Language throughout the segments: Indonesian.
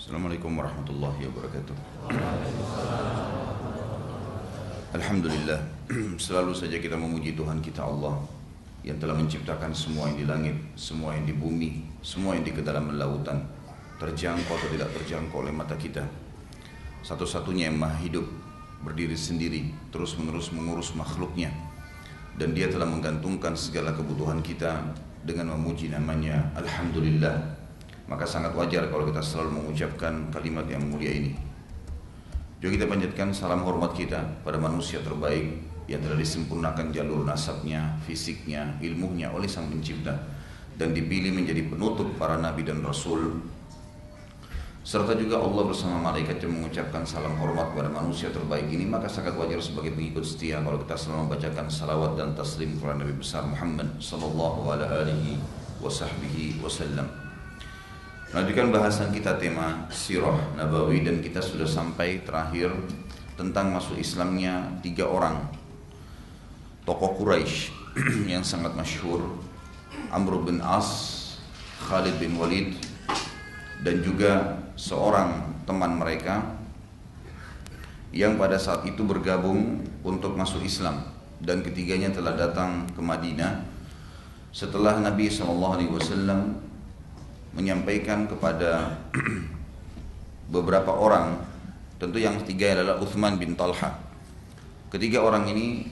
Assalamualaikum warahmatullahi wabarakatuh. Alhamdulillah, selalu saja kita memuji Tuhan kita Allah yang telah menciptakan semua yang di langit, semua yang di bumi, semua yang di kedalaman lautan, terjangkau atau tidak terjangkau oleh mata kita. Satu-satunya yang maha hidup, berdiri sendiri, terus-menerus mengurus makhluknya, dan dia telah menggantungkan segala kebutuhan kita dengan memuji namanya Alhamdulillah. Maka sangat wajar kalau kita selalu mengucapkan kalimat yang mulia ini. Juga kita panjatkan salam hormat kita pada manusia terbaik yang telah disempurnakan jalur nasabnya, fisiknya, ilmunya oleh Sang Pencipta, dan dipilih menjadi penutup para nabi dan rasul. Serta juga Allah bersama malaikat yang mengucapkan salam hormat kepada manusia terbaik ini. Maka sangat wajar sebagai pengikut setia kalau kita selalu membacakan salawat dan taslim kepada Nabi besar Muhammad sallallahu alaihi wasallam. Melanjutkan bahasan kita tema Sirah Nabawi, dan kita sudah sampai terakhir tentang masuk Islamnya 3 orang tokoh Quraisy yang sangat masyhur, Amr bin As, Khalid bin Walid, dan juga seorang teman mereka yang pada saat itu bergabung untuk masuk Islam, dan ketiganya telah datang ke Madinah setelah Nabi SAW menyampaikan kepada beberapa orang. Tentu yang ketiga adalah Uthman bin Talha. Ketiga orang ini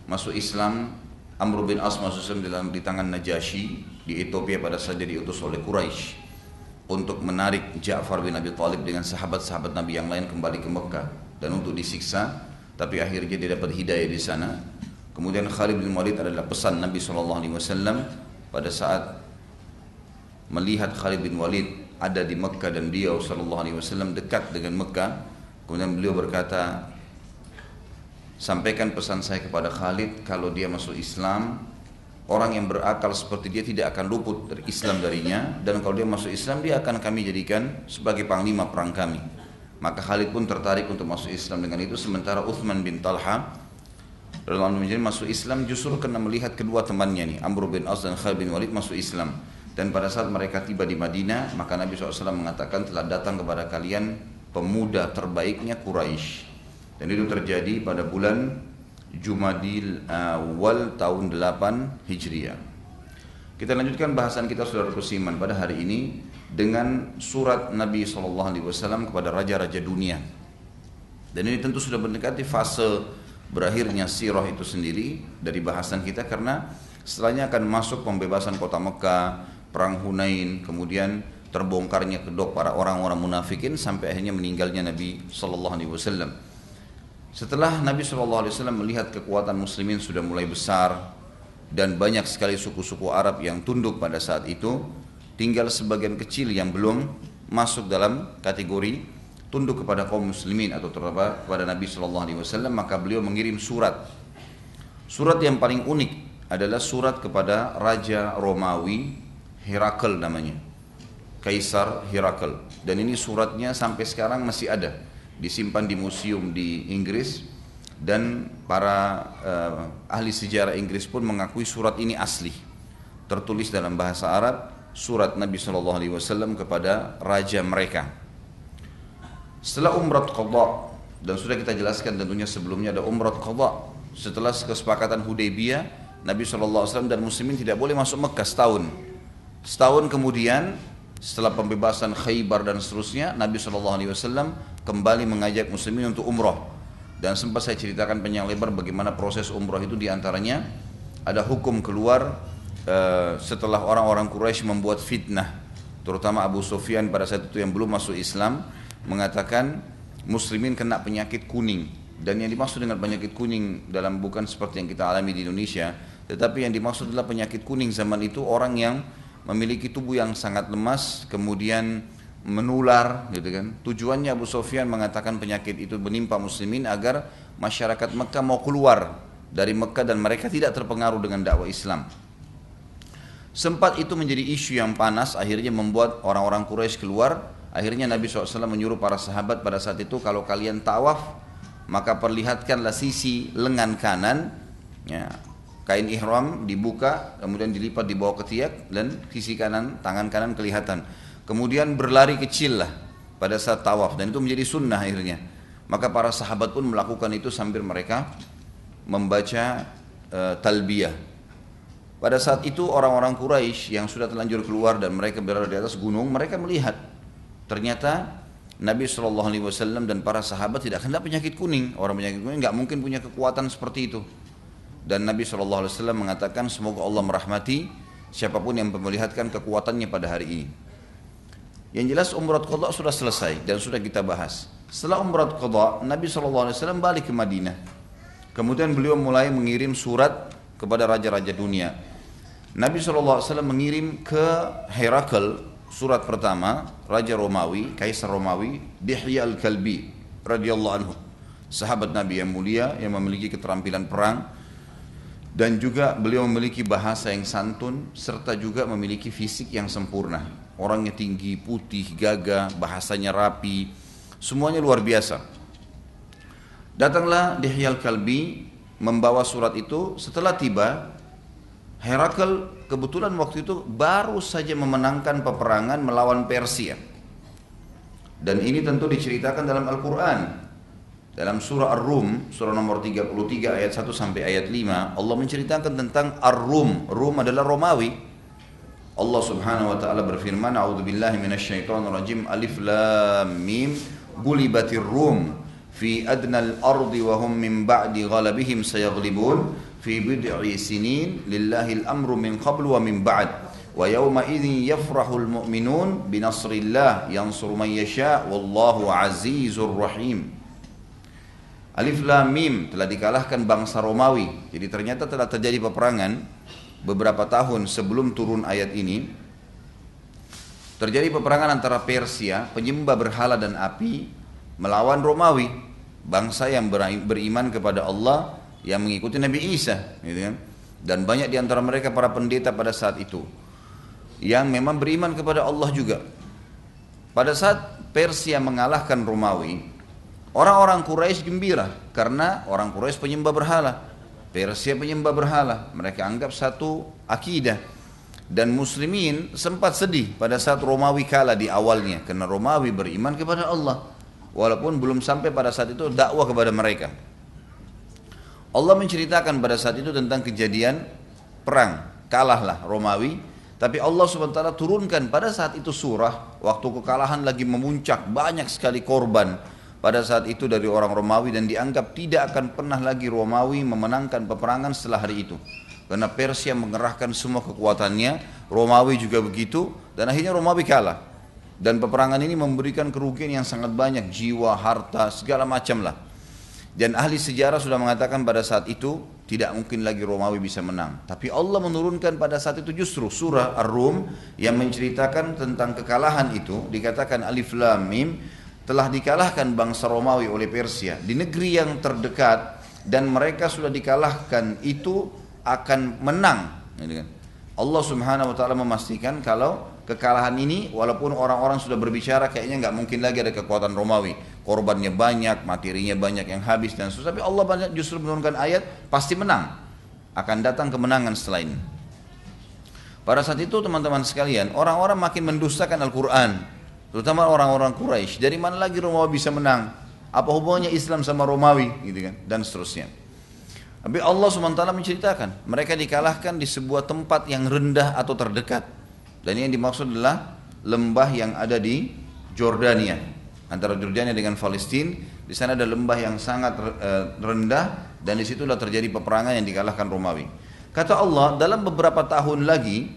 masuk Islam. Amr bin As masuk Islam di tangan Najasyi di Ethiopia pada saat dia diutus oleh Quraisy untuk menarik Ja'far bin Abi Thalib dengan sahabat-sahabat Nabi yang lain kembali ke Mekah dan untuk disiksa, tapi akhirnya dia dapat hidayah di sana. Kemudian Khalid bin Walid adalah pesan Nabi SAW pada saat melihat Khalid bin Walid ada di Mekah dan dia SAW dekat dengan Mekah. Kemudian beliau berkata, sampaikan pesan saya kepada Khalid, kalau dia masuk Islam, orang yang berakal seperti dia tidak akan luput dari Islam darinya, dan kalau dia masuk Islam dia akan kami jadikan sebagai panglima perang kami. Maka Khalid pun tertarik untuk masuk Islam dengan itu. Sementara Uthman bin Talha masuk Islam justru karena melihat kedua temannya nih, Amr bin As dan Khalid bin Walid masuk Islam. Dan pada saat mereka tiba di Madinah, maka Nabi SAW mengatakan, telah datang kepada kalian pemuda terbaiknya Quraisy. Dan itu terjadi pada bulan Jumadil Awal tahun 8 Hijriah. Kita lanjutkan bahasan kita, saudara Kusiman, pada hari ini dengan surat Nabi SAW kepada raja-raja dunia. Dan ini tentu sudah mendekati fase berakhirnya sirah itu sendiri dari bahasan kita, karena setelahnya akan masuk pembebasan kota Mekah, perang Hunain, kemudian terbongkarnya kedok para orang-orang munafikin sampai akhirnya meninggalnya Nabi SAW. Setelah Nabi SAW melihat kekuatan muslimin sudah mulai besar dan banyak sekali suku-suku Arab yang tunduk pada saat itu, tinggal sebagian kecil yang belum masuk dalam kategori tunduk kepada kaum muslimin atau terhadap kepada Nabi SAW, maka beliau mengirim surat. Surat yang paling unik adalah surat kepada Raja Romawi Herakl namanya, Kaisar Herakl. Dan ini suratnya sampai sekarang masih ada, disimpan di museum di Inggris, dan para ahli sejarah Inggris pun mengakui surat ini asli, tertulis dalam bahasa Arab, surat Nabi SAW kepada raja mereka. Setelah Umrat Qadha, dan sudah kita jelaskan tentunya sebelumnya ada Umrat Qadha, setelah kesepakatan Hudaybiyah, Nabi SAW dan muslimin tidak boleh masuk Mekah setahun. Setahun kemudian, setelah pembebasan Khaybar dan seterusnya, Nabi SAW kembali mengajak muslimin untuk umrah. Dan sempat saya ceritakan panjang lebar bagaimana proses umrah itu. Diantaranya ada hukum keluar setelah orang-orang Quraisy membuat fitnah, terutama Abu Sufyan pada saat itu yang belum masuk Islam, mengatakan muslimin kena penyakit kuning. Dan yang dimaksud dengan penyakit kuning dalam bukan seperti yang kita alami di Indonesia, tetapi yang dimaksud adalah penyakit kuning zaman itu orang yang memiliki tubuh yang sangat lemas, kemudian menular, gitu kan. Tujuannya Abu Sufyan mengatakan penyakit itu menimpa muslimin agar masyarakat Mekah mau keluar dari Mekah dan mereka tidak terpengaruh dengan dakwah Islam. Sempat itu menjadi isu yang panas, akhirnya membuat orang-orang Quraisy keluar. Akhirnya Nabi SAW menyuruh para sahabat pada saat itu, kalau kalian tawaf, maka perlihatkanlah sisi lengan kanan, ya, kain ihram dibuka, kemudian dilipat di bawah ketiak, dan sisi kanan, tangan kanan kelihatan. Kemudian berlari kecil lah, pada saat tawaf, dan itu menjadi sunnah akhirnya. Maka para sahabat pun melakukan itu sambil mereka membaca talbiyah. Pada saat itu orang-orang Quraisy yang sudah terlanjur keluar dan mereka berada di atas gunung, mereka melihat ternyata Nabi SAW dan para sahabat tidak kena penyakit kuning. Orang penyakit kuning nggak mungkin punya kekuatan seperti itu. Dan Nabi SAW mengatakan semoga Allah merahmati siapapun yang memperlihatkan kekuatannya pada hari ini. Yang jelas umrah qadha sudah selesai dan sudah kita bahas. Setelah umrah qadha, Nabi SAW balik ke Madinah. Kemudian beliau mulai mengirim surat kepada raja-raja dunia. Nabi SAW mengirim ke Herakl surat pertama, Raja Romawi, Kaisar Romawi, Dihya al-Kalbi radhiyallahu anhu. Sahabat Nabi yang mulia yang memiliki keterampilan perang, dan juga beliau memiliki bahasa yang santun serta juga memiliki fisik yang sempurna. Orangnya tinggi, putih, gagah, bahasanya rapi, semuanya luar biasa. Datanglah Dihya al-Kalbi membawa surat itu. Setelah tiba, Herakl kebetulan waktu itu baru saja memenangkan peperangan melawan Persia. Dan ini tentu diceritakan dalam Al-Quran. Dalam surah Ar-Rum, surah nomor 33 ayat 1 sampai ayat 5, Allah menceritakan tentang Ar-Rum. Rum adalah Romawi. Allah Subhanahu wa taala berfirman, "A'udzubillahi minasyaitonir rajim. Alif lam mim. Gulibatir Rum fi adnal ardi wa hum min ba'di ghalabihim sayaghlibun fi bid'i sinin lillahil amru min qablu wa min ba'd. Wa yawma idzin yafrahul mu'minun bi nasrillah yansuru man yasha wallahu azizur rahim." Alif Lam Mim, telah dikalahkan bangsa Romawi. Jadi ternyata telah terjadi peperangan beberapa tahun sebelum turun ayat ini. Terjadi peperangan antara Persia, penyembah berhala dan api, melawan Romawi, bangsa yang beriman kepada Allah, yang mengikuti Nabi Isa, gitu kan? Dan banyak di antara mereka para pendeta pada saat itu yang memang beriman kepada Allah juga. Pada saat Persia mengalahkan Romawi, orang-orang Quraisy gembira karena orang Quraisy penyembah berhala, Persia penyembah berhala. Mereka anggap satu akidah. Dan muslimin sempat sedih pada saat Romawi kalah di awalnya, karena Romawi beriman kepada Allah walaupun belum sampai pada saat itu dakwah kepada mereka. Allah menceritakan pada saat itu tentang kejadian perang, kalahlah Romawi, tapi Allah SWT turunkan pada saat itu surah waktu kekalahan lagi memuncak, banyak sekali korban pada saat itu dari orang Romawi, dan dianggap tidak akan pernah lagi Romawi memenangkan peperangan setelah hari itu, karena Persia mengerahkan semua kekuatannya, Romawi juga begitu, dan akhirnya Romawi kalah. Dan peperangan ini memberikan kerugian yang sangat banyak, jiwa, harta, segala macam lah. Dan ahli sejarah sudah mengatakan pada saat itu tidak mungkin lagi Romawi bisa menang. Tapi Allah menurunkan pada saat itu justru surah Ar-Rum yang menceritakan tentang kekalahan itu. Dikatakan Alif Lam Mim, telah dikalahkan bangsa Romawi oleh Persia di negeri yang terdekat, dan mereka sudah dikalahkan itu akan menang. Allah Subhanahu wa taala memastikan kalau kekalahan ini, walaupun orang-orang sudah berbicara kayaknya nggak mungkin lagi ada kekuatan Romawi, korbannya banyak, materinya banyak yang habis dan susah, tapi Allah justru menurunkan ayat pasti menang, akan datang kemenangan setelah ini. Pada saat itu teman-teman sekalian, orang-orang makin mendustakan Al-Quran, terutama orang-orang Quraisy. Dari mana lagi Romawi bisa menang? Apa hubungannya Islam sama Romawi, gitu kan? Dan seterusnya. Tapi Allah SWT menceritakan mereka dikalahkan di sebuah tempat yang rendah atau terdekat, dan yang dimaksud adalah lembah yang ada di Jordania, antara Jordania dengan Palestina. Di sana ada lembah yang sangat rendah, dan disitulah terjadi peperangan yang dikalahkan Romawi. Kata Allah, dalam beberapa tahun lagi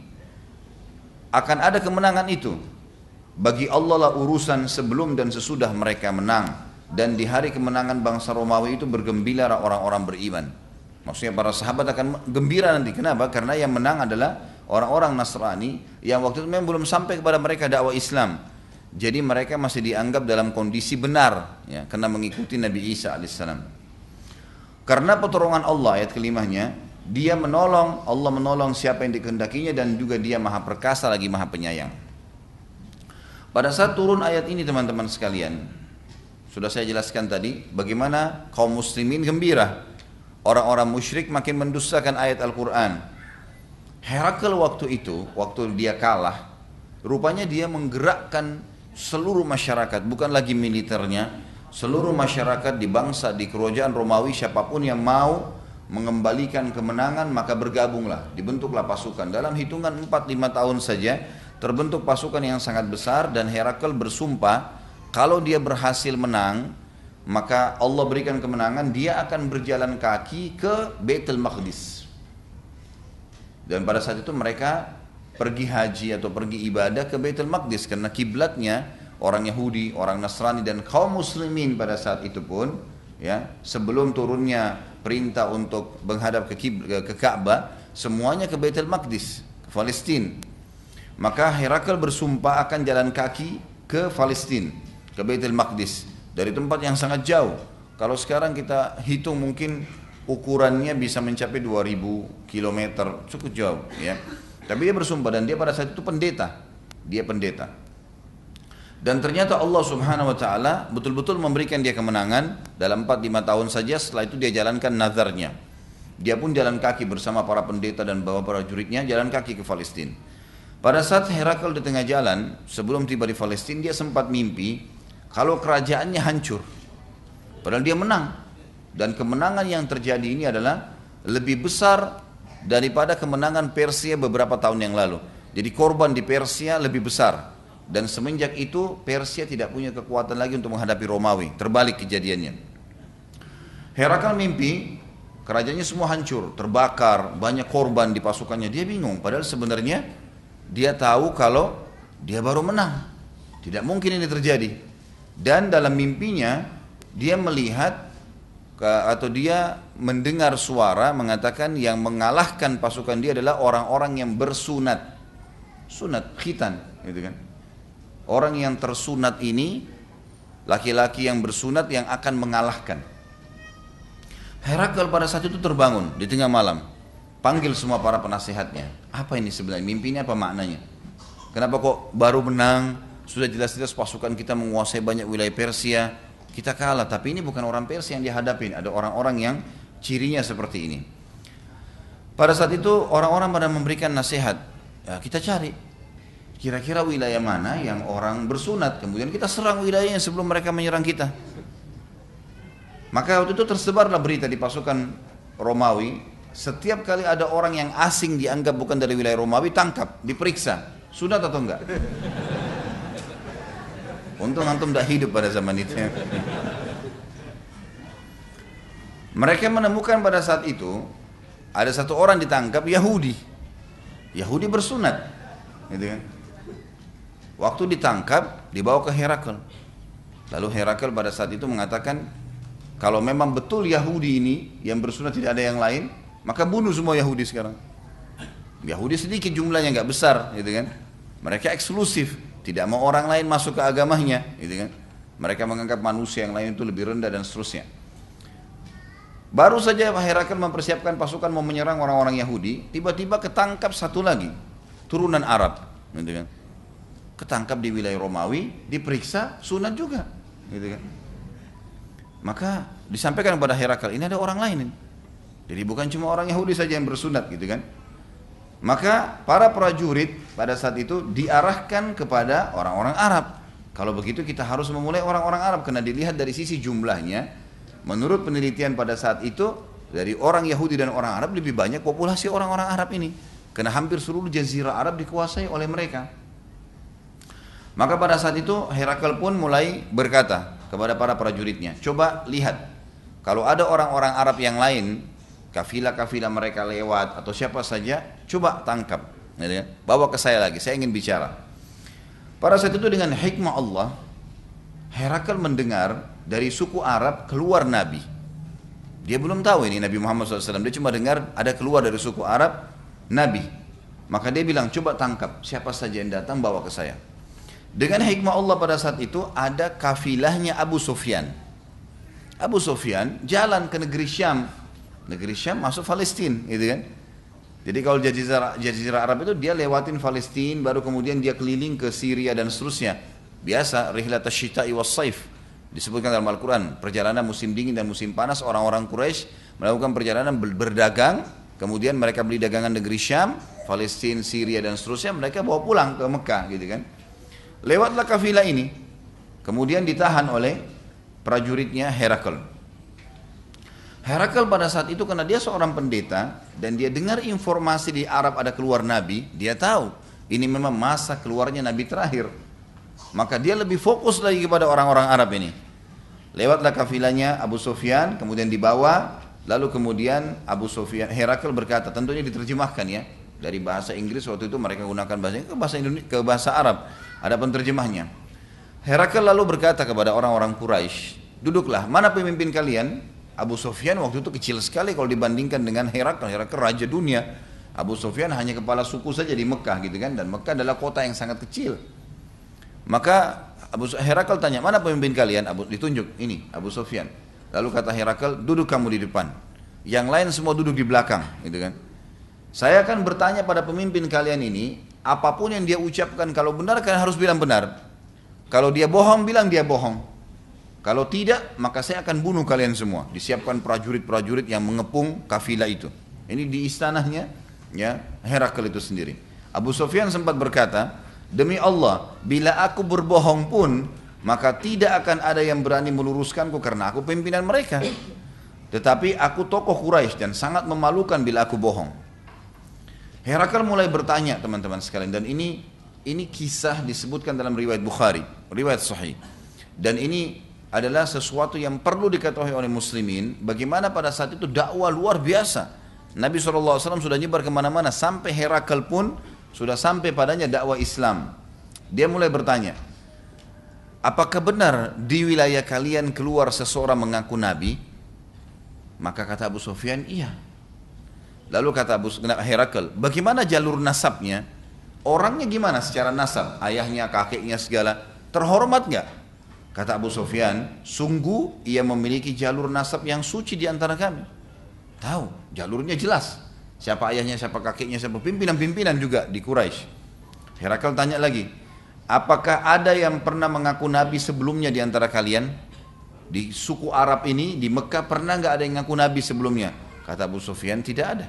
akan ada kemenangan itu. Bagi Allah lah urusan sebelum dan sesudah mereka menang, dan di hari kemenangan bangsa Romawi itu bergembira orang-orang beriman. Maksudnya para sahabat akan gembira nanti. Kenapa? Karena yang menang adalah orang-orang Nasrani yang waktu itu memang belum sampai kepada mereka dakwah Islam. Jadi mereka masih dianggap dalam kondisi benar, ya, karena mengikuti Nabi Isa alaihissalam. Karena pertolongan Allah, ayat kelimanya, Dia menolong, Allah menolong siapa yang dikehendakinya, dan juga Dia maha perkasa lagi maha penyayang. Pada saat turun ayat ini teman-teman sekalian, sudah saya jelaskan tadi bagaimana kaum muslimin gembira, orang-orang musyrik makin mendustakan ayat Al-Quran. Herakl waktu itu, waktu dia kalah, rupanya dia menggerakkan seluruh masyarakat, bukan lagi militernya, seluruh masyarakat di bangsa, di kerajaan Romawi, siapapun yang mau mengembalikan kemenangan maka bergabunglah, dibentuklah pasukan. Dalam hitungan 4-5 tahun saja terbentuk pasukan yang sangat besar, dan Herakles bersumpah kalau dia berhasil menang maka Allah berikan kemenangan, dia akan berjalan kaki ke Baitul Maqdis. Dan pada saat itu mereka pergi haji atau pergi ibadah ke Baitul Maqdis, karena kiblatnya orang Yahudi, orang Nasrani dan kaum muslimin pada saat itu pun, ya, sebelum turunnya perintah untuk menghadap ke Ka'bah, semuanya ke Baitul Maqdis, ke Palestina. Maka Herakles bersumpah akan jalan kaki ke Palestina, ke Baitul Maqdis, dari tempat yang sangat jauh. Kalau sekarang kita hitung mungkin ukurannya bisa mencapai 2000 km, cukup jauh, ya. Tapi dia bersumpah, dan dia pada saat itu pendeta. Dia pendeta. Dan ternyata Allah Subhanahu wa taala betul-betul memberikan dia kemenangan dalam 4-5 tahun saja. Setelah itu dia jalankan nazarnya. Dia pun jalan kaki bersama para pendeta dan bawa para juridnya, jalan kaki ke Palestina. Pada saat Herakles di tengah jalan, sebelum tiba di Palestina, dia sempat mimpi kalau kerajaannya hancur. Padahal dia menang. Dan kemenangan yang terjadi ini adalah lebih besar daripada kemenangan Persia beberapa tahun yang lalu. Jadi korban di Persia lebih besar. Dan semenjak itu Persia tidak punya kekuatan lagi untuk menghadapi Romawi. Terbalik kejadiannya. Herakles mimpi kerajaannya semua hancur, terbakar, banyak korban di pasukannya. Dia bingung, padahal sebenarnya dia tahu kalau dia baru menang. Tidak mungkin ini terjadi. Dan dalam mimpinya dia melihat atau dia mendengar suara mengatakan yang mengalahkan pasukan dia adalah orang-orang yang bersunat. Sunat, khitan, gitu kan. Orang yang tersunat ini, laki-laki yang bersunat yang akan mengalahkan. Herakles pada saat itu terbangun di tengah malam, panggil semua para penasihatnya. Apa ini sebenarnya? Mimpi ini apa maknanya? Kenapa kok baru menang? Sudah jelas-jelas pasukan kita menguasai banyak wilayah Persia, kita kalah. Tapi ini bukan orang Persia yang dihadapin, ada orang-orang yang cirinya seperti ini. Pada saat itu orang-orang pada memberikan nasihat, ya, kita cari kira-kira wilayah mana yang orang bersunat, kemudian kita serang wilayahnya sebelum mereka menyerang kita. Maka waktu itu tersebarlah berita di pasukan Romawi, setiap kali ada orang yang asing dianggap bukan dari wilayah Romawi, tangkap, diperiksa, sunat atau enggak. Untung antum tidak hidup pada zaman itu. Mereka menemukan pada saat itu ada satu orang ditangkap, Yahudi bersunat, gitu kan. Waktu ditangkap, dibawa ke Herakles. Lalu Herakles pada saat itu mengatakan, kalau memang betul Yahudi ini yang bersunat tidak ada yang lain, maka bunuh semua Yahudi sekarang. Yahudi sedikit jumlahnya, nggak besar, gitu kan. Mereka eksklusif, tidak mau orang lain masuk ke agamanya, gitu kan. Mereka menganggap manusia yang lain itu lebih rendah dan seterusnya. Baru saja Herakles mempersiapkan pasukan mau menyerang orang-orang Yahudi, tiba-tiba ketangkap satu lagi, turunan Arab, gitu kan. Ketangkap di wilayah Romawi, diperiksa, sunat juga, gitu kan. Maka disampaikan kepada Herakles, ini ada orang lain ini. Jadi bukan cuma orang Yahudi saja yang bersunat, gitu kan. Maka para prajurit pada saat itu diarahkan kepada orang-orang Arab. Kalau begitu kita harus memulai orang-orang Arab, karena dilihat dari sisi jumlahnya, menurut penelitian pada saat itu, dari orang Yahudi dan orang Arab lebih banyak populasi orang-orang Arab ini, karena hampir seluruh jazirah Arab dikuasai oleh mereka. Maka pada saat itu Herakles pun mulai berkata kepada para prajuritnya, coba lihat, kalau ada orang-orang Arab yang lain, kafilah-kafilah mereka lewat atau siapa saja, coba tangkap, bawa ke saya lagi, saya ingin bicara. Pada saat itu dengan hikmah Allah, Herakles mendengar dari suku Arab keluar Nabi. Dia belum tahu ini Nabi Muhammad SAW, dia cuma dengar ada keluar dari suku Arab Nabi. Maka dia bilang, coba tangkap siapa saja yang datang, bawa ke saya. Dengan hikmah Allah pada saat itu ada kafilahnya Abu Sufyan. Abu Sufyan jalan ke negeri Syam. Negeri Syam masuk Palestina, gitu kan. Jadi kalau jazirah Arab itu dia lewatin Palestina, baru kemudian dia keliling ke Syria dan seterusnya. Biasa rihlat asy-syita'i was-saif. Disebutkan dalam Al-Quran, perjalanan musim dingin dan musim panas, orang-orang Quraisy melakukan perjalanan berdagang, kemudian mereka beli dagangan negeri Syam, Palestina, Syria dan seterusnya, mereka bawa pulang ke Mekah, gitu kan. Lewatlah kafilah ini, kemudian ditahan oleh prajuritnya Herakl. Herakl pada saat itu karena dia seorang pendeta dan dia dengar informasi di Arab ada keluar Nabi, dia tahu ini memang masa keluarnya Nabi terakhir. Maka dia lebih fokus lagi kepada orang-orang Arab ini. Lewatlah kafilahnya Abu Sufyan, kemudian dibawa, lalu kemudian Abu Sufyan, Herakl berkata, tentunya diterjemahkan ya, dari bahasa Inggris waktu itu mereka gunakan bahasa Indonesia ke bahasa Arab, ada penerjemahnya. Herakl lalu berkata kepada orang-orang Quraisy, duduklah, mana pemimpin kalian? Abu Sufyan waktu itu kecil sekali kalau dibandingkan dengan Herakl. Herakl raja dunia. Abu Sufyan hanya kepala suku saja di Mekah gitu kan, dan Mekah adalah kota yang sangat kecil. Maka Herakl tanya, mana pemimpin kalian? Ditunjuk, ini Abu Sufyan. Lalu kata Herakl, duduk kamu di depan, yang lain semua duduk di belakang gitu kan. Saya akan bertanya pada pemimpin kalian ini, apapun yang dia ucapkan, kalau benar kalian harus bilang benar, kalau dia bohong bilang dia bohong. Kalau tidak, maka saya akan bunuh kalian semua. Disiapkan prajurit-prajurit yang mengepung kafilah itu. Ini di istanahnya, ya, Herakl itu sendiri. Abu Sufyan sempat berkata, demi Allah, bila aku berbohong pun, maka tidak akan ada yang berani meluruskanku karena aku pimpinan mereka. Tetapi aku tokoh Quraisy dan sangat memalukan bila aku bohong. Herakl mulai bertanya, teman-teman sekalian, dan ini kisah disebutkan dalam riwayat Bukhari, riwayat sahih. Dan ini adalah sesuatu yang perlu diketahui oleh muslimin, bagaimana pada saat itu dakwah luar biasa. Nabi SAW sudah nyebar kemana-mana, sampai Herakl pun sudah sampai padanya dakwah Islam. Dia mulai bertanya, apakah benar di wilayah kalian keluar seseorang mengaku Nabi? Maka kata Abu Sufyan, iya. Lalu kata Herakl, bagaimana jalur nasabnya? Orangnya gimana secara nasab? Ayahnya, kakeknya segala, terhormat nggak? Kata Abu Sufyan, sungguh ia memiliki jalur nasab yang suci di antara kami. Tahu, jalurnya jelas. Siapa ayahnya, siapa kakeknya, siapa pimpinan-pimpinan juga di Quraisy. Herakl tanya lagi, apakah ada yang pernah mengaku Nabi sebelumnya di antara kalian? Di suku Arab ini, di Mekah pernah nggak ada yang mengaku Nabi sebelumnya? Kata Abu Sufyan, tidak ada.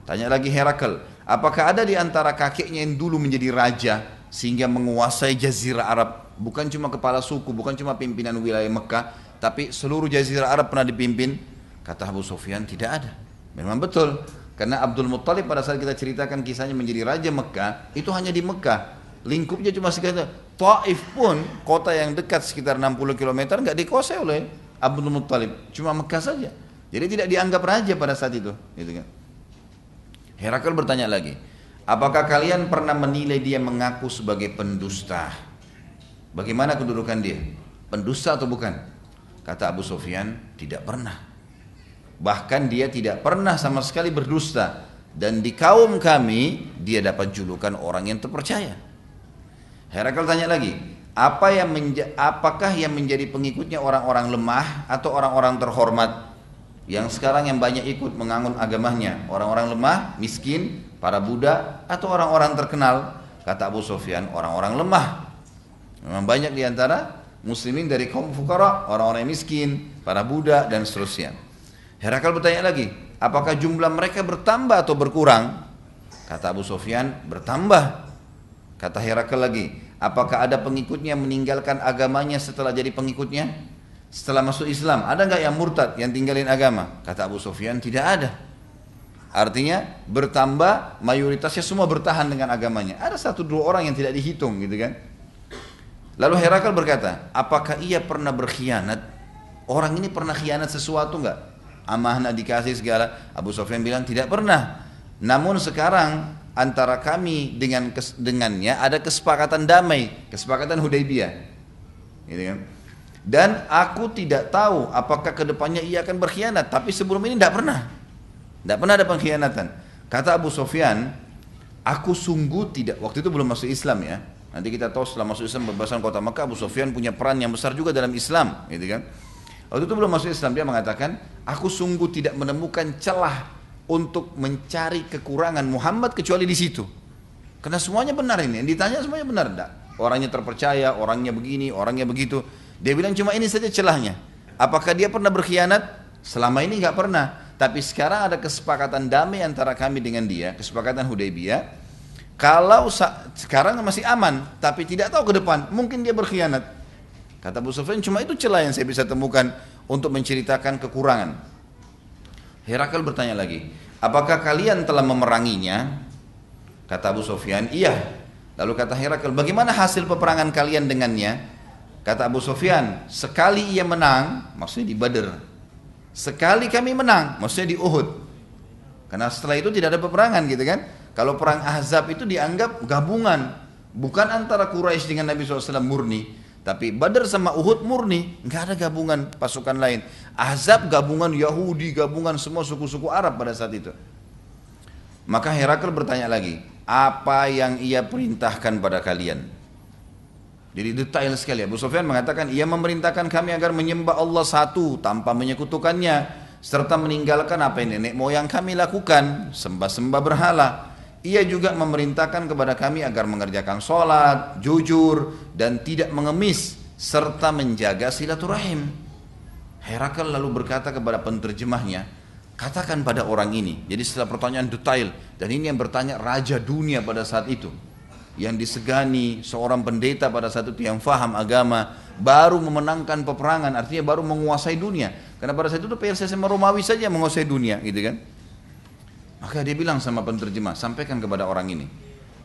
Tanya lagi Herakl, apakah ada di antara kakeknya yang dulu menjadi raja sehingga menguasai jazirah Arab? Bukan cuma kepala suku, bukan cuma pimpinan wilayah Mekah, tapi seluruh jazirah Arab pernah dipimpin. Kata Abu Sufyan, tidak ada. Memang betul, karena Abdul Muttalib pada saat kita ceritakan kisahnya menjadi raja Mekah, itu hanya di Mekah, lingkupnya cuma sekitar. Taif pun kota yang dekat sekitar 60 km nggak dikuasai oleh Abdul Muttalib, cuma Mekah saja. Jadi tidak dianggap raja pada saat itu, gitu kan. Herakl bertanya lagi, apakah kalian pernah menilai dia mengaku sebagai pendusta? Bagaimana kedudukan dia? Pendusta atau bukan? Kata Abu Sufyan, tidak pernah. Bahkan dia tidak pernah sama sekali berdusta. Dan di kaum kami, dia dapat julukan orang yang terpercaya. Herakl tanya lagi, apakah yang menjadi pengikutnya orang-orang lemah atau orang-orang terhormat? Yang sekarang yang banyak ikut menganut agamanya, orang-orang lemah, miskin, para budak, atau orang-orang terkenal? Kata Abu Sufyan, orang-orang lemah. Memang banyak diantara muslimin dari kaum fukara, orang-orang miskin, para budak dan seterusnya. Herakl bertanya lagi, apakah jumlah mereka bertambah atau berkurang? Kata Abu Sufyan, bertambah. Kata Herakl lagi, apakah ada pengikutnya yang meninggalkan agamanya setelah jadi pengikutnya? Setelah masuk Islam, ada nggak yang murtad, yang tinggalin agama? Kata Abu Sufyan, tidak ada. Artinya bertambah, mayoritasnya semua bertahan dengan agamanya. Ada 1-2 orang yang tidak dihitung gitu kan. Lalu Herakl berkata, apakah ia pernah berkhianat? Orang ini pernah khianat sesuatu nggak? Amanah dikasih segala. Abu Sufyan bilang tidak pernah. Namun sekarang antara kami dengannya ada kesepakatan damai, kesepakatan Hudaybiyah, gitu kan? Dan aku tidak tahu apakah kedepannya ia akan berkhianat. Tapi sebelum ini tidak pernah ada pengkhianatan. Kata Abu Sufyan, aku sungguh tidak, waktu itu belum masuk Islam ya. Nanti kita tahu setelah masuk Islam pembebasan kota Makkah, Abu Sufyan punya peran yang besar juga dalam Islam, gitu kan. Waktu itu belum masuk Islam, dia mengatakan, aku sungguh tidak menemukan celah untuk mencari kekurangan Muhammad kecuali di situ. Karena semuanya benar ini, yang ditanya semuanya benar enggak? Orangnya terpercaya, orangnya begini, orangnya begitu. Dia bilang cuma ini saja celahnya. Apakah dia pernah berkhianat? Selama ini enggak pernah. Tapi sekarang ada kesepakatan damai antara kami dengan dia, kesepakatan Hudaybiyah. Kalau sekarang masih aman, tapi tidak tahu ke depan, mungkin dia berkhianat. Kata Abu Sufyan, cuma itu celah yang saya bisa temukan untuk menceritakan kekurangan. Herakl bertanya lagi, apakah kalian telah memeranginya? Kata Abu Sufyan, iya. Lalu kata Herakl, bagaimana hasil peperangan kalian dengannya? Kata Abu Sufyan, sekali ia menang, maksudnya di Badr. Sekali kami menang, maksudnya di Uhud. Karena setelah itu tidak ada peperangan gitu kan. Kalau perang Ahzab itu dianggap gabungan, bukan antara Quraisy dengan Nabi SAW murni, tapi Badr sama Uhud murni, nggak ada gabungan pasukan lain. Ahzab gabungan Yahudi, gabungan semua suku-suku Arab pada saat itu. Maka Herakl bertanya lagi, apa yang ia perintahkan pada kalian? Jadi detail sekali. Abu Sufyan mengatakan, ia memerintahkan kami agar menyembah Allah satu tanpa menyekutukannya, serta meninggalkan apa yang nenek moyang kami lakukan, sembah-sembah berhala. Ia juga memerintahkan kepada kami agar mengerjakan sholat, jujur, dan tidak mengemis, serta menjaga silaturahim. Herakl lalu berkata kepada penterjemahnya, katakan pada orang ini. Jadi setelah pertanyaan detail, dan ini yang bertanya raja dunia pada saat itu, yang disegani seorang pendeta pada saat itu yang faham agama, baru memenangkan peperangan, artinya baru menguasai dunia. Karena pada saat itu Persia sama Romawi saja menguasai dunia, gitu kan? Maka dia bilang sama penterjemah, sampaikan kepada orang ini,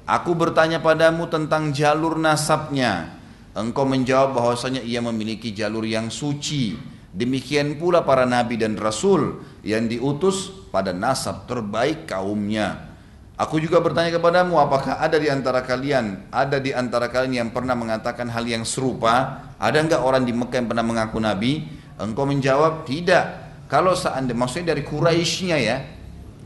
aku bertanya padamu tentang jalur nasabnya. Engkau menjawab bahwasanya ia memiliki jalur yang suci. Demikian pula para nabi dan rasul yang diutus pada nasab terbaik kaumnya. Aku juga bertanya kepadamu, apakah ada di antara kalian yang pernah mengatakan hal yang serupa? Ada enggak orang di Mekah yang pernah mengaku nabi? Engkau menjawab, tidak. Kalau seandainya, maksudnya dari Quraisynya ya.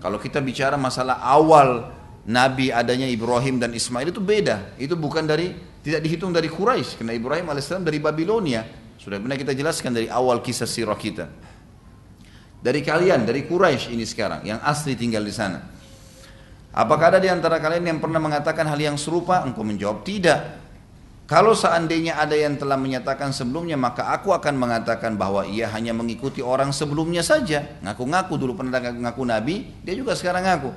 Kalau kita bicara masalah awal nabi adanya Ibrahim dan Ismail itu beda. Itu bukan tidak dihitung dari Quraisy, karena Ibrahim alaihissalam dari Babilonia. Sudah pernah kita jelaskan dari awal kisah sirah kita. Dari kalian, dari Quraisy ini sekarang, yang asli tinggal di sana. Apakah ada di antara kalian yang pernah mengatakan hal yang serupa? Engkau menjawab tidak. Kalau seandainya ada yang telah menyatakan sebelumnya, maka aku akan mengatakan bahwa ia hanya mengikuti orang sebelumnya saja. Ngaku-ngaku dulu pernah ngaku nabi, dia juga sekarang ngaku.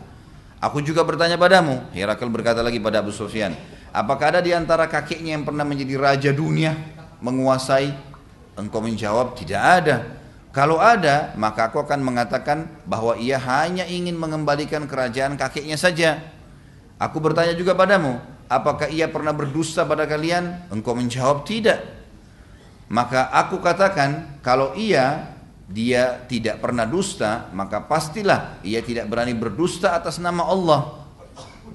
Aku juga bertanya padamu, Herakl berkata lagi pada Abu Sufyan, apakah ada di antara kakeknya yang pernah menjadi raja dunia, menguasai? Engkau menjawab tidak ada. Kalau ada, maka aku akan mengatakan bahwa ia hanya ingin mengembalikan kerajaan kakeknya saja. Aku bertanya juga padamu, apakah ia pernah berdusta pada kalian? Engkau menjawab tidak. Maka aku katakan, kalau dia tidak pernah dusta, maka pastilah ia tidak berani berdusta atas nama Allah.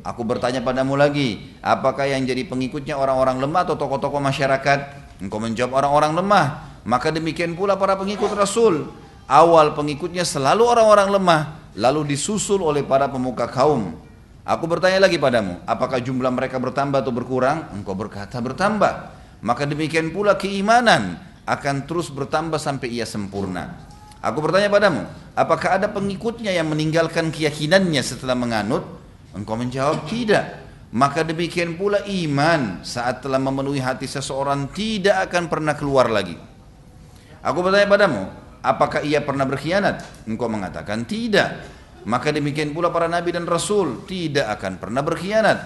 Aku bertanya padamu lagi, apakah yang jadi pengikutnya orang-orang lemah atau tokoh-tokoh masyarakat? Engkau menjawab orang-orang lemah. Maka demikian pula para pengikut Rasul. Awal pengikutnya selalu orang-orang lemah, lalu disusul oleh para pemuka kaum. Aku bertanya lagi padamu, apakah jumlah mereka bertambah atau berkurang? Engkau berkata bertambah. Maka demikian pula keimanan akan terus bertambah sampai ia sempurna. Aku bertanya padamu, apakah ada pengikutnya yang meninggalkan keyakinannya setelah menganut? Engkau menjawab tidak. Maka demikian pula iman saat telah memenuhi hati seseorang tidak akan pernah keluar lagi. Aku bertanya padamu, apakah ia pernah berkhianat? Engkau mengatakan tidak. Maka demikian pula para nabi dan rasul tidak akan pernah berkhianat.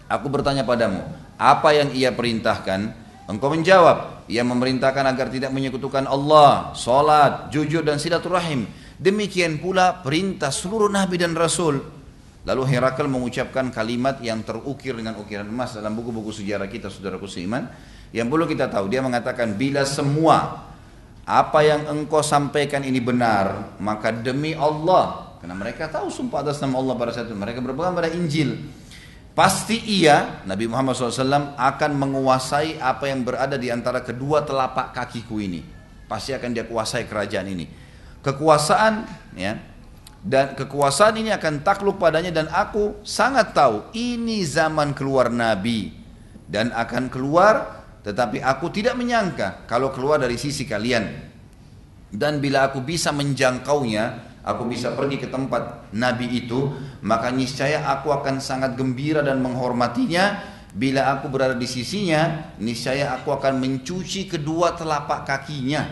Aku bertanya padamu, apa yang ia perintahkan? Engkau menjawab, ia memerintahkan agar tidak menyekutukan Allah, salat, jujur dan silaturahim. Demikian pula perintah seluruh nabi dan rasul. Lalu Herakl mengucapkan kalimat yang terukir dengan ukiran emas dalam buku-buku sejarah kita, saudaraku seiman. Yang perlu kita tahu, dia mengatakan, bila semua apa yang engkau sampaikan ini benar, maka demi Allah, karena mereka tahu sumpah atas nama Allah pada saat itu, mereka berpegang pada Injil, pasti ia, Nabi Muhammad SAW, akan menguasai apa yang berada di antara kedua telapak kakiku ini. Pasti akan dia kuasai kerajaan ini. Kekuasaan, ya, dan kekuasaan ini akan takluk padanya, dan aku sangat tahu ini zaman keluar Nabi dan akan keluar. Tetapi aku tidak menyangka kalau keluar dari sisi kalian. Dan bila aku bisa menjangkaunya, aku bisa pergi ke tempat Nabi itu, maka niscaya aku akan sangat gembira dan menghormatinya. Bila aku berada di sisinya, niscaya aku akan mencuci kedua telapak kakinya.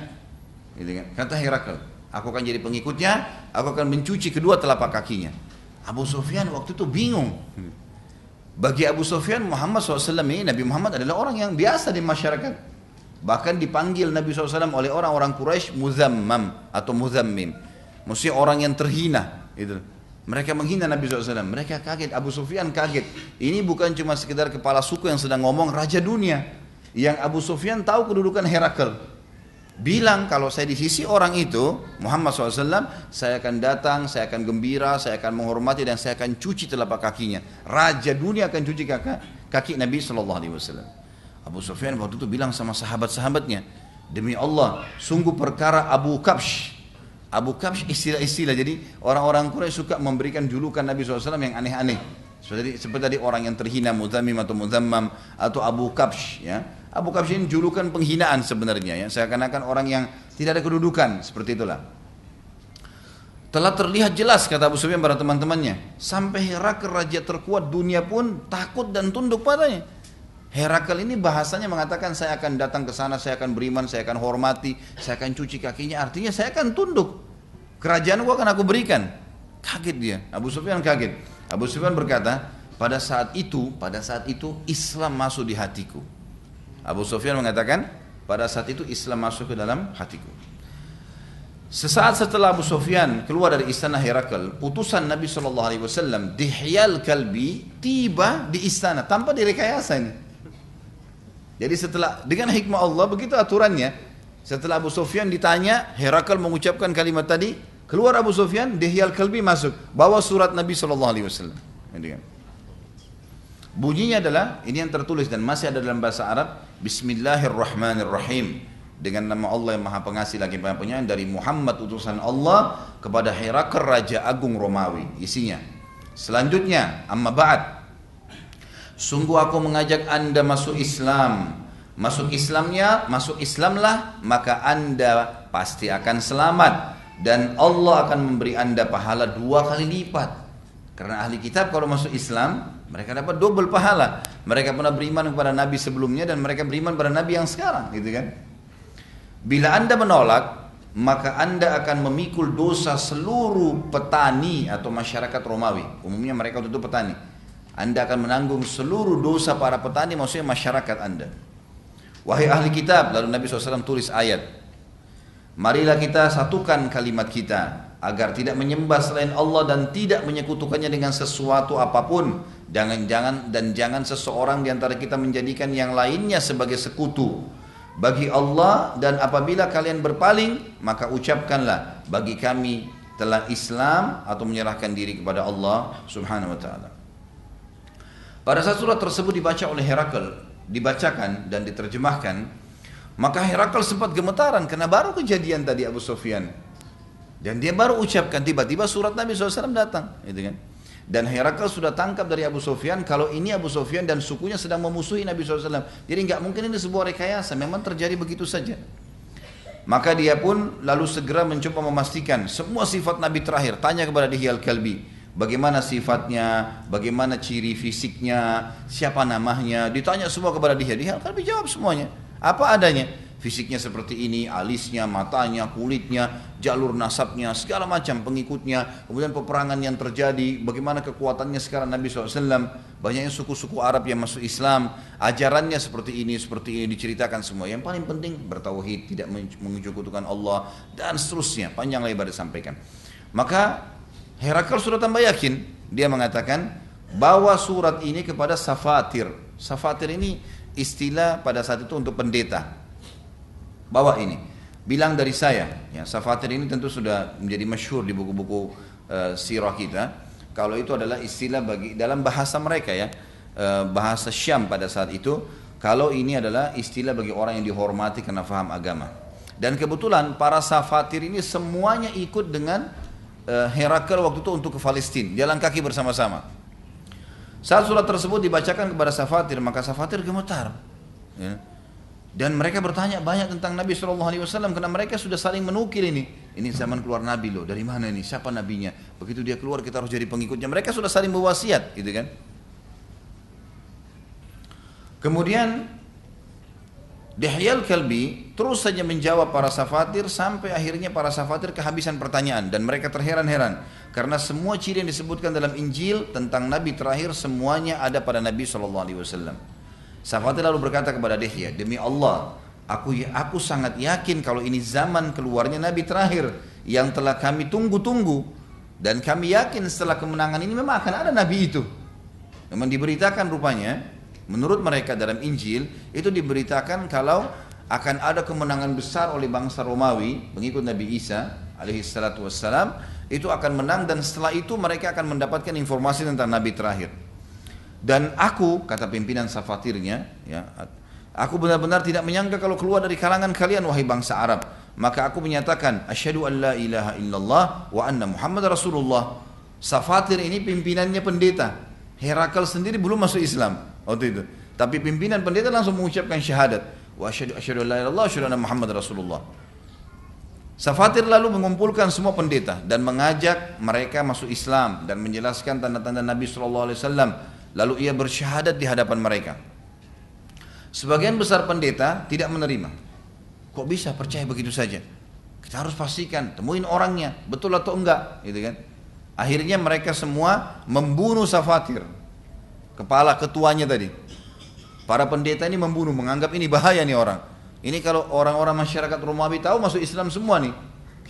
Kata Herakl, aku akan jadi pengikutnya, aku akan mencuci kedua telapak kakinya. Abu Sufyan waktu itu bingung. Bagi Abu Sufyan, Muhammad SAW ini, Nabi Muhammad adalah orang yang biasa di masyarakat. Bahkan dipanggil Nabi SAW oleh orang-orang Quraisy muzammam atau muzammim. Maksudnya orang yang terhina. Gitu. Mereka menghina Nabi SAW. Mereka kaget, Abu Sufyan kaget. Ini bukan cuma sekedar kepala suku yang sedang ngomong raja dunia. Yang Abu Sufyan tahu kedudukan Herakl. Bilang kalau saya di sisi orang itu, Muhammad SAW, saya akan datang, saya akan gembira, saya akan menghormati dan saya akan cuci telapak kakinya. Raja dunia akan cuci kaki Nabi SAW. Abu Sufyan waktu itu bilang sama sahabat-sahabatnya, demi Allah, sungguh perkara Abu Kabsh. Abu Kabsh istilah-istilah, jadi orang-orang Quraisy suka memberikan julukan Nabi SAW yang aneh-aneh. Seperti tadi orang yang terhina, muzammim atau muzammam, atau Abu Kabsh. Ya. Abu Kabsh ini julukan penghinaan sebenarnya. Ya. Seakan-akan orang yang tidak ada kedudukan, seperti itulah. Telah terlihat jelas, kata Abu Sufyan pada teman-temannya, sampai Herakl raja terkuat dunia pun takut dan tunduk padanya. Herakl ini bahasanya mengatakan saya akan datang ke sana, saya akan beriman, saya akan hormati, saya akan cuci kakinya, artinya saya akan tunduk. Kerajaan gua akan aku berikan. Kaget dia, Abu Sufyan kaget. Abu Sufyan berkata, pada saat itu Islam masuk di hatiku. Abu Sufyan mengatakan, pada saat itu Islam masuk ke dalam hatiku. Sesaat setelah Abu Sufyan keluar dari istana Herakl, utusan Nabi SAW, Dihyal Kalbi, tiba di istana tanpa direkayasa ini. Jadi setelah, dengan hikmah Allah begitu aturannya. Setelah Abu Sufyan ditanya, Herakl mengucapkan kalimat tadi, keluar Abu Sufyan, Dihyal Kalbi masuk, bawa surat Nabi SAW. Bunyinya adalah, ini yang tertulis dan masih ada dalam bahasa Arab, Bismillahirrahmanirrahim. Dengan nama Allah yang Maha Pengasih lagi Maha Penyayang, dari Muhammad utusan Allah kepada Herakl Raja Agung Romawi. Isinya, selanjutnya, amma ba'd, sungguh aku mengajak anda masuk Islam. Masuk Islamlah, maka anda pasti akan selamat. Dan Allah akan memberi anda pahala 2 kali lipat. Karena ahli kitab kalau masuk Islam, mereka dapat double pahala. Mereka pernah beriman kepada Nabi sebelumnya dan mereka beriman pada Nabi yang sekarang, gitu kan? Bila anda menolak, maka anda akan memikul dosa seluruh petani atau masyarakat Romawi. Umumnya mereka itu petani. Anda akan menanggung seluruh dosa para petani, maksudnya masyarakat anda. Wahai ahli kitab, lalu Nabi SAW tulis ayat, marilah kita satukan kalimat kita agar tidak menyembah selain Allah dan tidak menyekutukannya dengan sesuatu apapun. Jangan seseorang di antara kita menjadikan yang lainnya sebagai sekutu bagi Allah, dan apabila kalian berpaling, maka ucapkanlah, bagi kami telah Islam atau menyerahkan diri kepada Allah Subhanahu wa taala. Pada saat surat tersebut dibaca oleh Herakl, dibacakan dan diterjemahkan, maka Herakl sempat gemetaran karena baru kejadian tadi Abu Sufyan. Dan dia baru ucapkan, tiba-tiba surat Nabi SAW datang, gitu kan? Dan Herakl sudah tangkap dari Abu Sufyan kalau ini Abu Sufyan dan sukunya sedang memusuhi Nabi SAW. Jadi nggak mungkin ini sebuah rekayasa, memang terjadi begitu saja. Maka dia pun lalu segera mencoba memastikan semua sifat Nabi terakhir. Tanya kepada Dihyal Kalbi, bagaimana sifatnya, bagaimana ciri fisiknya, siapa namanya. Ditanya semua kepada Dihyal. Dihyal Kalbi jawab semuanya, apa adanya. Fisiknya seperti ini, alisnya, matanya, kulitnya, jalur nasabnya, segala macam pengikutnya. Kemudian peperangan yang terjadi, bagaimana kekuatannya sekarang Nabi SAW. Banyaknya suku-suku Arab yang masuk Islam, ajarannya seperti ini diceritakan semua. Yang paling penting bertauhid, tidak menyekutukan Allah, dan seterusnya. Panjang lebar disampaikan. Maka Herakl sudah tambah yakin. Dia mengatakan, bawa surat ini kepada Safatir. Safatir ini istilah pada saat itu untuk pendeta. Bawa ini, bilang dari saya. Ya, Safatir ini tentu sudah menjadi masyhur di buku-buku sirah kita. Kalau itu adalah istilah bagi dalam bahasa mereka, ya, bahasa Syam pada saat itu. Kalau ini adalah istilah bagi orang yang dihormati karena faham agama. Dan kebetulan para Safatir ini semuanya ikut dengan Herakl waktu itu untuk ke Palestina, jalan kaki bersama-sama. Saat surat tersebut dibacakan kepada Safatir, maka Safatir gemetar. Ya. Dan mereka bertanya banyak tentang Nabi SAW karena mereka sudah saling menukil ini. Ini zaman keluar Nabi loh, dari mana ini, siapa nabinya? Begitu dia keluar kita harus jadi pengikutnya. Mereka sudah saling berwasiat, gitu kan? Kemudian Dihyal Kalbi terus saja menjawab para safatir sampai akhirnya para safatir kehabisan pertanyaan dan mereka terheran-heran karena semua ciri yang disebutkan dalam Injil tentang Nabi terakhir semuanya ada pada Nabi SAW. Safatir lalu berkata kepada Dihya, demi Allah, aku sangat yakin kalau ini zaman keluarnya Nabi terakhir yang telah kami tunggu-tunggu dan kami yakin setelah kemenangan ini memang akan ada Nabi itu. Memang diberitakan rupanya, menurut mereka dalam Injil itu diberitakan kalau akan ada kemenangan besar oleh bangsa Romawi, pengikut Nabi Isa alaihi salatu wassalam, itu akan menang dan setelah itu mereka akan mendapatkan informasi tentang Nabi terakhir. Dan aku, kata pimpinan safatirnya, ya, aku benar-benar tidak menyangka kalau keluar dari kalangan kalian wahai bangsa Arab. Maka aku menyatakan asyhadu an la ilaha illallah wa anna Muhammad Rasulullah. Safatir ini pimpinannya pendeta. Herakl sendiri belum masuk Islam waktu itu. Tapi pimpinan pendeta langsung mengucapkan syahadat. Wa asyhadu an la ilaha illallah wa asyhadu anna Muhammad Rasulullah. Safatir lalu mengumpulkan semua pendeta dan mengajak mereka masuk Islam dan menjelaskan tanda-tanda Nabi SAW. Lalu ia bersyahadat di hadapan mereka. Sebagian besar pendeta tidak menerima. Kok bisa percaya begitu saja? Kita harus pastikan, temuin orangnya, betul atau enggak, gitu kan? Akhirnya mereka semua membunuh Safatir, kepala ketuanya tadi. Para pendeta ini membunuh, menganggap ini bahaya nih orang. Ini kalau orang-orang masyarakat Romawi tahu masuk Islam semua nih.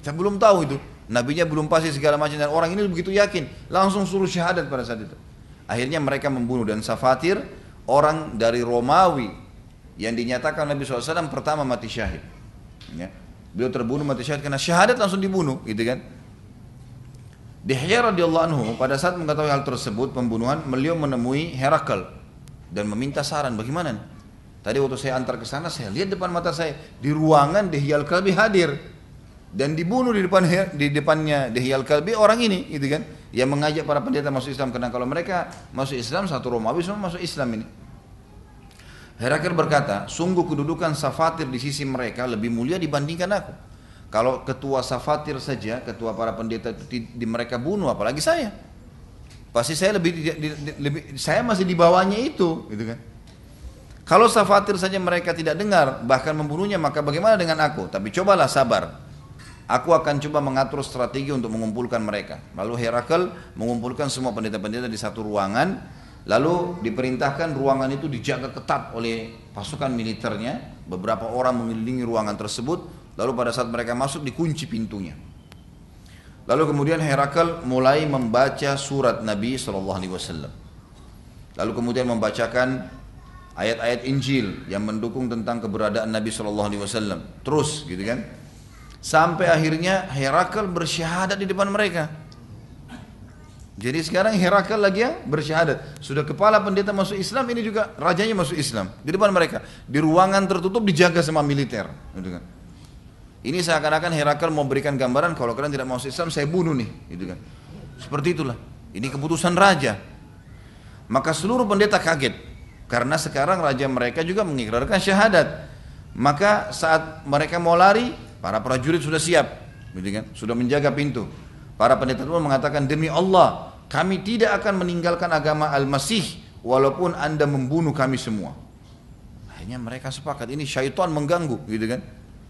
Kita belum tahu itu. Nabinya belum pasti segala macam dan orang ini begitu yakin, langsung suruh syahadat pada saat itu. Akhirnya mereka membunuh dan Safatir orang dari Romawi yang dinyatakan Nabi SAW pertama mati syahid. Ya. Beliau terbunuh mati syahid karena syahadat langsung dibunuh, gitu kan? Dihya radhiyallahu anhu pada saat mengetahui hal tersebut pembunuhan, beliau menemui Herakl dan meminta saran bagaimana nih? Tadi waktu saya antar ke sana saya lihat depan mata saya di ruangan Dihya al-Kalbi hadir dan dibunuh di depannya Dihya al-Kalbi orang ini, gitu kan? Yang mengajak para pendeta masuk Islam karena kalau mereka masuk Islam satu Romawi semua masuk Islam ini. Herakl berkata, sungguh kedudukan Safatir di sisi mereka lebih mulia dibandingkan aku. Kalau ketua Safatir saja, ketua para pendeta di mereka bunuh, apalagi saya. Pasti saya saya masih di bawahnya itu, gitu kan? Kalau Safatir saja mereka tidak dengar, bahkan membunuhnya, maka bagaimana dengan aku? Tapi cobalah sabar. Aku akan coba mengatur strategi untuk mengumpulkan mereka. Lalu Herakl mengumpulkan semua pendeta-pendeta di satu ruangan. Lalu diperintahkan ruangan itu dijaga ketat oleh pasukan militernya. Beberapa orang mengelilingi ruangan tersebut. Lalu pada saat mereka masuk dikunci pintunya. Lalu kemudian Herakl mulai membaca surat Nabi SAW. Lalu kemudian membacakan ayat-ayat Injil yang mendukung tentang keberadaan Nabi SAW. Terus gitu kan. Sampai akhirnya Herakl bersyahadat di depan mereka. Jadi sekarang Herakl lagi yang bersyahadat. Sudah kepala pendeta masuk Islam, ini juga rajanya masuk Islam. Di depan mereka. Di ruangan tertutup dijaga sama militer. Gitu kan. Ini seakan-akan Herakl mau berikan gambaran, kalau kalian tidak masuk Islam saya bunuh nih. Gitu kan. Seperti itulah. Ini keputusan raja. Maka seluruh pendeta kaget. Karena sekarang raja mereka juga mengikrarkan syahadat. Maka saat mereka mau lari, para prajurit sudah siap. Gitu kan. Sudah menjaga pintu. Para pendeta pun mengatakan, demi Allah, kami tidak akan meninggalkan agama Al-Masih walaupun anda membunuh kami semua. Akhirnya mereka sepakat, ini syaitan mengganggu, gitu kan?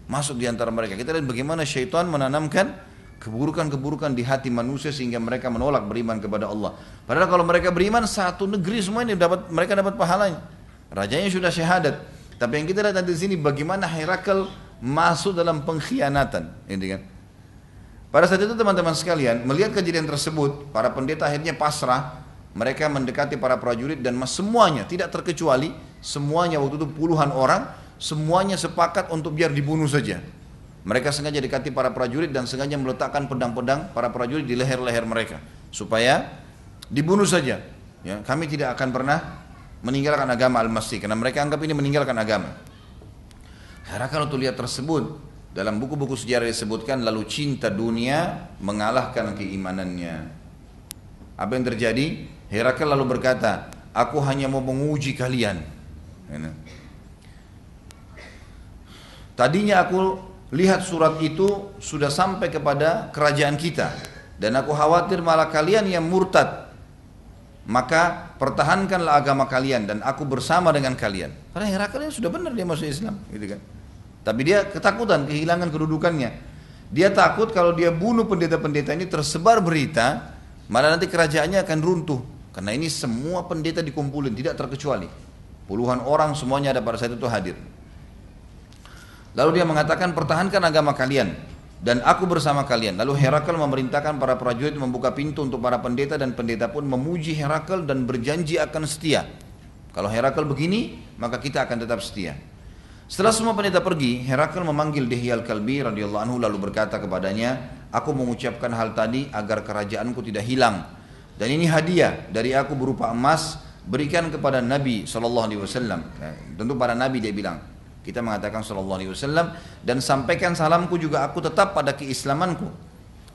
Masuk di antara mereka. Kita lihat bagaimana syaitan menanamkan keburukan-keburukan di hati manusia sehingga mereka menolak beriman kepada Allah. Padahal kalau mereka beriman, satu negeri semua ini mereka dapat pahalanya. Rajanya sudah syahadat. Tapi yang kita lihat di sini bagaimana Herakl masuk dalam pengkhianatan, gitu kan? Pada saat itu teman-teman sekalian, melihat kejadian tersebut, para pendeta akhirnya pasrah, mereka mendekati para prajurit dan semuanya, tidak terkecuali, semuanya waktu itu puluhan orang, semuanya sepakat untuk biar dibunuh saja. Mereka sengaja dekati para prajurit dan sengaja meletakkan pedang-pedang para prajurit di leher-leher mereka, supaya dibunuh saja. Ya, kami tidak akan pernah meninggalkan agama Al-Masih, karena mereka anggap ini meninggalkan agama. Herakl waktu lihat tersebut, dalam buku-buku sejarah disebutkan lalu cinta dunia mengalahkan keimanannya. Apa yang terjadi? Herakl lalu berkata, aku hanya mau menguji kalian. Tadinya aku lihat surat itu sudah sampai kepada kerajaan kita dan aku khawatir malah kalian yang murtad. Maka pertahankanlah agama kalian dan aku bersama dengan kalian. Karena Herakl sudah benar dia masuk Islam, gitu kan? Tapi dia ketakutan, kehilangan kedudukannya. Dia takut kalau dia bunuh pendeta-pendeta ini tersebar berita, malah nanti kerajaannya akan runtuh. Karena ini semua pendeta dikumpulin, tidak terkecuali. Puluhan orang semuanya ada pada saat itu hadir. Lalu dia mengatakan, pertahankan agama kalian dan aku bersama kalian. Lalu Herakl memerintahkan para prajurit membuka pintu untuk para pendeta, dan pendeta pun memuji Herakl dan berjanji akan setia. Kalau Herakl begini, maka kita akan tetap setia. Setelah semua pendeta pergi, Herakl memanggil Dihya al-Kalbi radhiyallahu anhu lalu berkata kepadanya, aku mengucapkan hal tadi agar kerajaanku tidak hilang. Dan ini hadiah dari aku berupa emas, berikan kepada Nabi SAW. Tentu para Nabi dia bilang. Kita mengatakan SAW. Dan sampaikan salamku juga aku tetap pada keislamanku.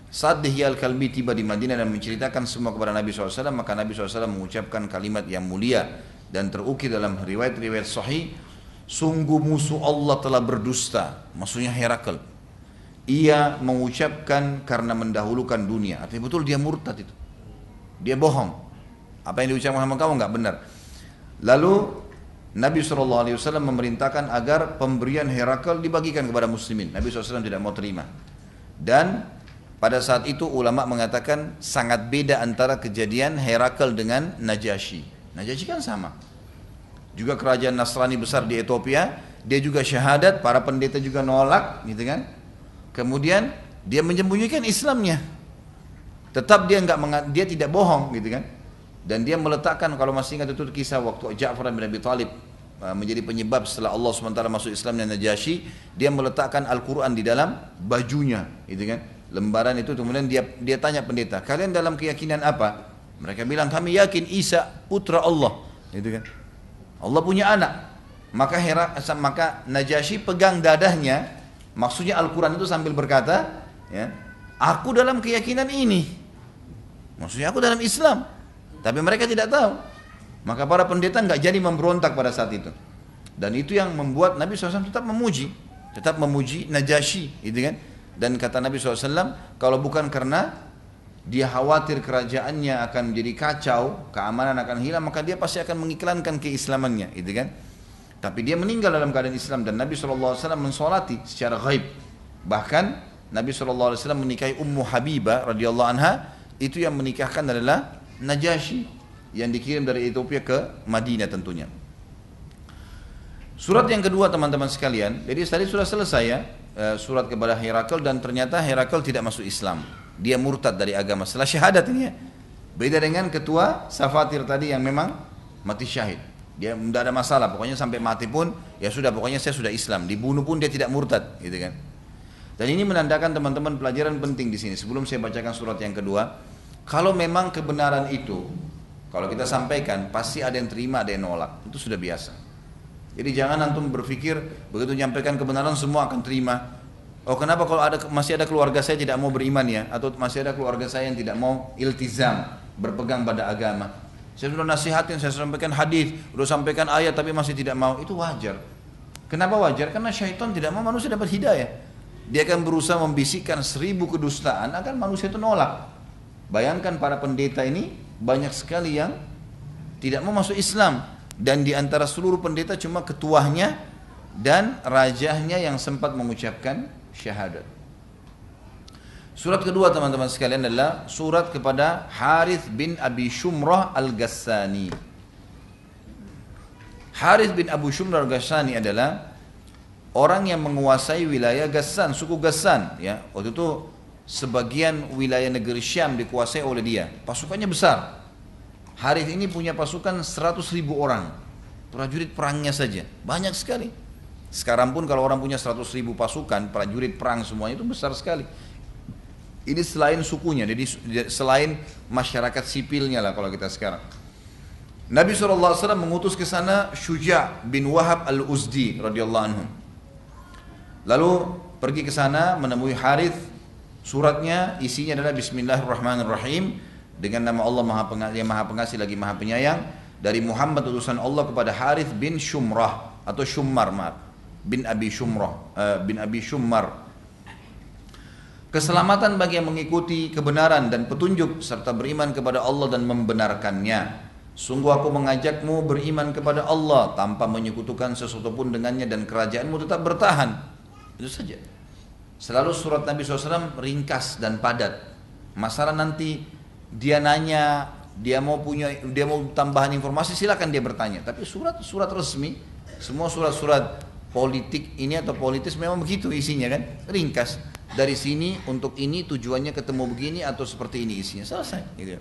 Saat Dihya al-Kalbi tiba di Madinah dan menceritakan semua kepada Nabi SAW, maka Nabi SAW mengucapkan kalimat yang mulia. Dan terukir dalam riwayat-riwayat sahih, sungguh musuh Allah telah berdusta. Maksudnya Herakl. Ia mengucapkan karena mendahulukan dunia. Artinya betul dia murtad itu. Dia bohong. Apa yang diucapkan sama kamu enggak benar. Lalu Nabi SAW memerintahkan agar pemberian Herakl dibagikan kepada muslimin. Nabi SAW tidak mau terima. Dan pada saat itu ulama mengatakan sangat beda antara kejadian Herakl dengan Najasyi. Najasyi kan sama. Juga kerajaan Nasrani besar di Ethiopia, dia juga syahadat, para pendeta juga nolak, gitu kan? Kemudian dia menyembunyikan Islamnya. Tetap dia tidak bohong, gitu kan? Dan dia meletakkan, kalau masih ingat itu kisah waktu Ja'far bin Abi Thalib menjadi penyebab setelah Allah SWT masuk Islam dan Najasyi, dia meletakkan Al-Quran di dalam bajunya, gitu kan? Lembaran itu, kemudian dia tanya pendeta, kalian dalam keyakinan apa? Mereka bilang, kami yakin Isa putra Allah, gitu kan? Allah punya anak. Maka Najasyi pegang dadahnya, maksudnya Al-Quran itu sambil berkata, ya, aku dalam keyakinan ini, maksudnya aku dalam Islam. Tapi mereka tidak tahu. Maka para pendeta nggak jadi memberontak pada saat itu. Dan itu yang membuat Nabi SAW tetap memuji Najasyi, gitu kan? Dan kata Nabi SAW, kalau bukan karena dia khawatir kerajaannya akan menjadi kacau, keamanan akan hilang, maka dia pasti akan mengiklankan keislamannya, gitu kan? Tapi dia meninggal dalam keadaan Islam, dan Nabi SAW mensolati secara ghaib. Bahkan Nabi SAW menikahi Ummu Habibah radhiyallahu anha, itu yang menikahkan adalah Najasyi yang dikirim dari Ethiopia ke Madinah tentunya. Surat yang kedua teman-teman sekalian, jadi tadi sudah selesai ya, surat kepada Herakl, dan ternyata Herakl tidak masuk Islam. Dia murtad dari agama setelah syahadat ini ya. Beda dengan ketua Safatir tadi yang memang mati syahid. Dia tidak ada masalah, pokoknya sampai mati pun ya sudah, pokoknya saya sudah Islam. Dibunuh pun dia tidak murtad, gitu kan. Dan ini menandakan teman-teman pelajaran penting di sini. Sebelum saya bacakan surat yang kedua, kalau memang kebenaran itu kalau kita sampaikan pasti ada yang terima, ada yang nolak. Itu sudah biasa. Jadi jangan antum berpikir begitu menyampaikan kebenaran semua akan terima. Oh, kenapa kalau masih ada keluarga saya tidak mau beriman ya, atau masih ada keluarga saya yang tidak mau iltizam, berpegang pada agama. Saya sudah nasihatin, saya sampaikan hadis, sudah sampaikan ayat tapi masih tidak mau. Itu wajar. Kenapa wajar? Karena syaitan tidak mau manusia dapat hidayah. Dia akan berusaha membisikkan 1000 kedustaan agar manusia itu nolak. Bayangkan para pendeta ini banyak sekali yang tidak mau masuk Islam, dan di antara seluruh pendeta cuma ketuanya dan rajanya yang sempat mengucapkan syahadat. Surat kedua teman-teman sekalian adalah surat kepada Harith bin Abi Shumrah al-Ghassani. Harith bin Abu Shumrah al-Ghassani adalah orang yang menguasai wilayah Ghassan, suku Ghassan ya. Waktu itu sebagian wilayah negeri Syam dikuasai oleh dia. Pasukannya besar. Harith ini punya pasukan 100.000 orang. Prajurit perangnya saja banyak sekali. Sekarang pun kalau orang punya 100.000 pasukan, prajurit perang semuanya itu besar sekali. Ini selain sukunya, jadi selain masyarakat sipilnya lah kalau kita sekarang. Nabi SAW mengutus ke sana Syuja' bin Wahab al-Uzdi radhiyallahu anhu. Lalu pergi ke sana menemui Harith. Suratnya isinya adalah Bismillahirrahmanirrahim, dengan nama Allah yang Maha Pengasih lagi Maha Penyayang, dari Muhammad utusan Allah kepada Harith bin Shumrah atau Shummar bin Abi Shummar. Keselamatan bagi yang mengikuti kebenaran dan petunjuk serta beriman kepada Allah dan membenarkannya. Sungguh aku mengajakmu beriman kepada Allah tanpa menyekutukan sesuatu pun dengannya, dan kerajaanmu tetap bertahan. Itu saja. Selalu surat Nabi SAW ringkas dan padat. Masalah nanti dia nanya, dia mau tambahan informasi, silakan dia bertanya. Tapi surat resmi, semua surat-surat politik ini atau politis memang begitu isinya kan, ringkas. Dari sini untuk ini tujuannya ketemu begini atau seperti ini isinya, selesai. Gitu.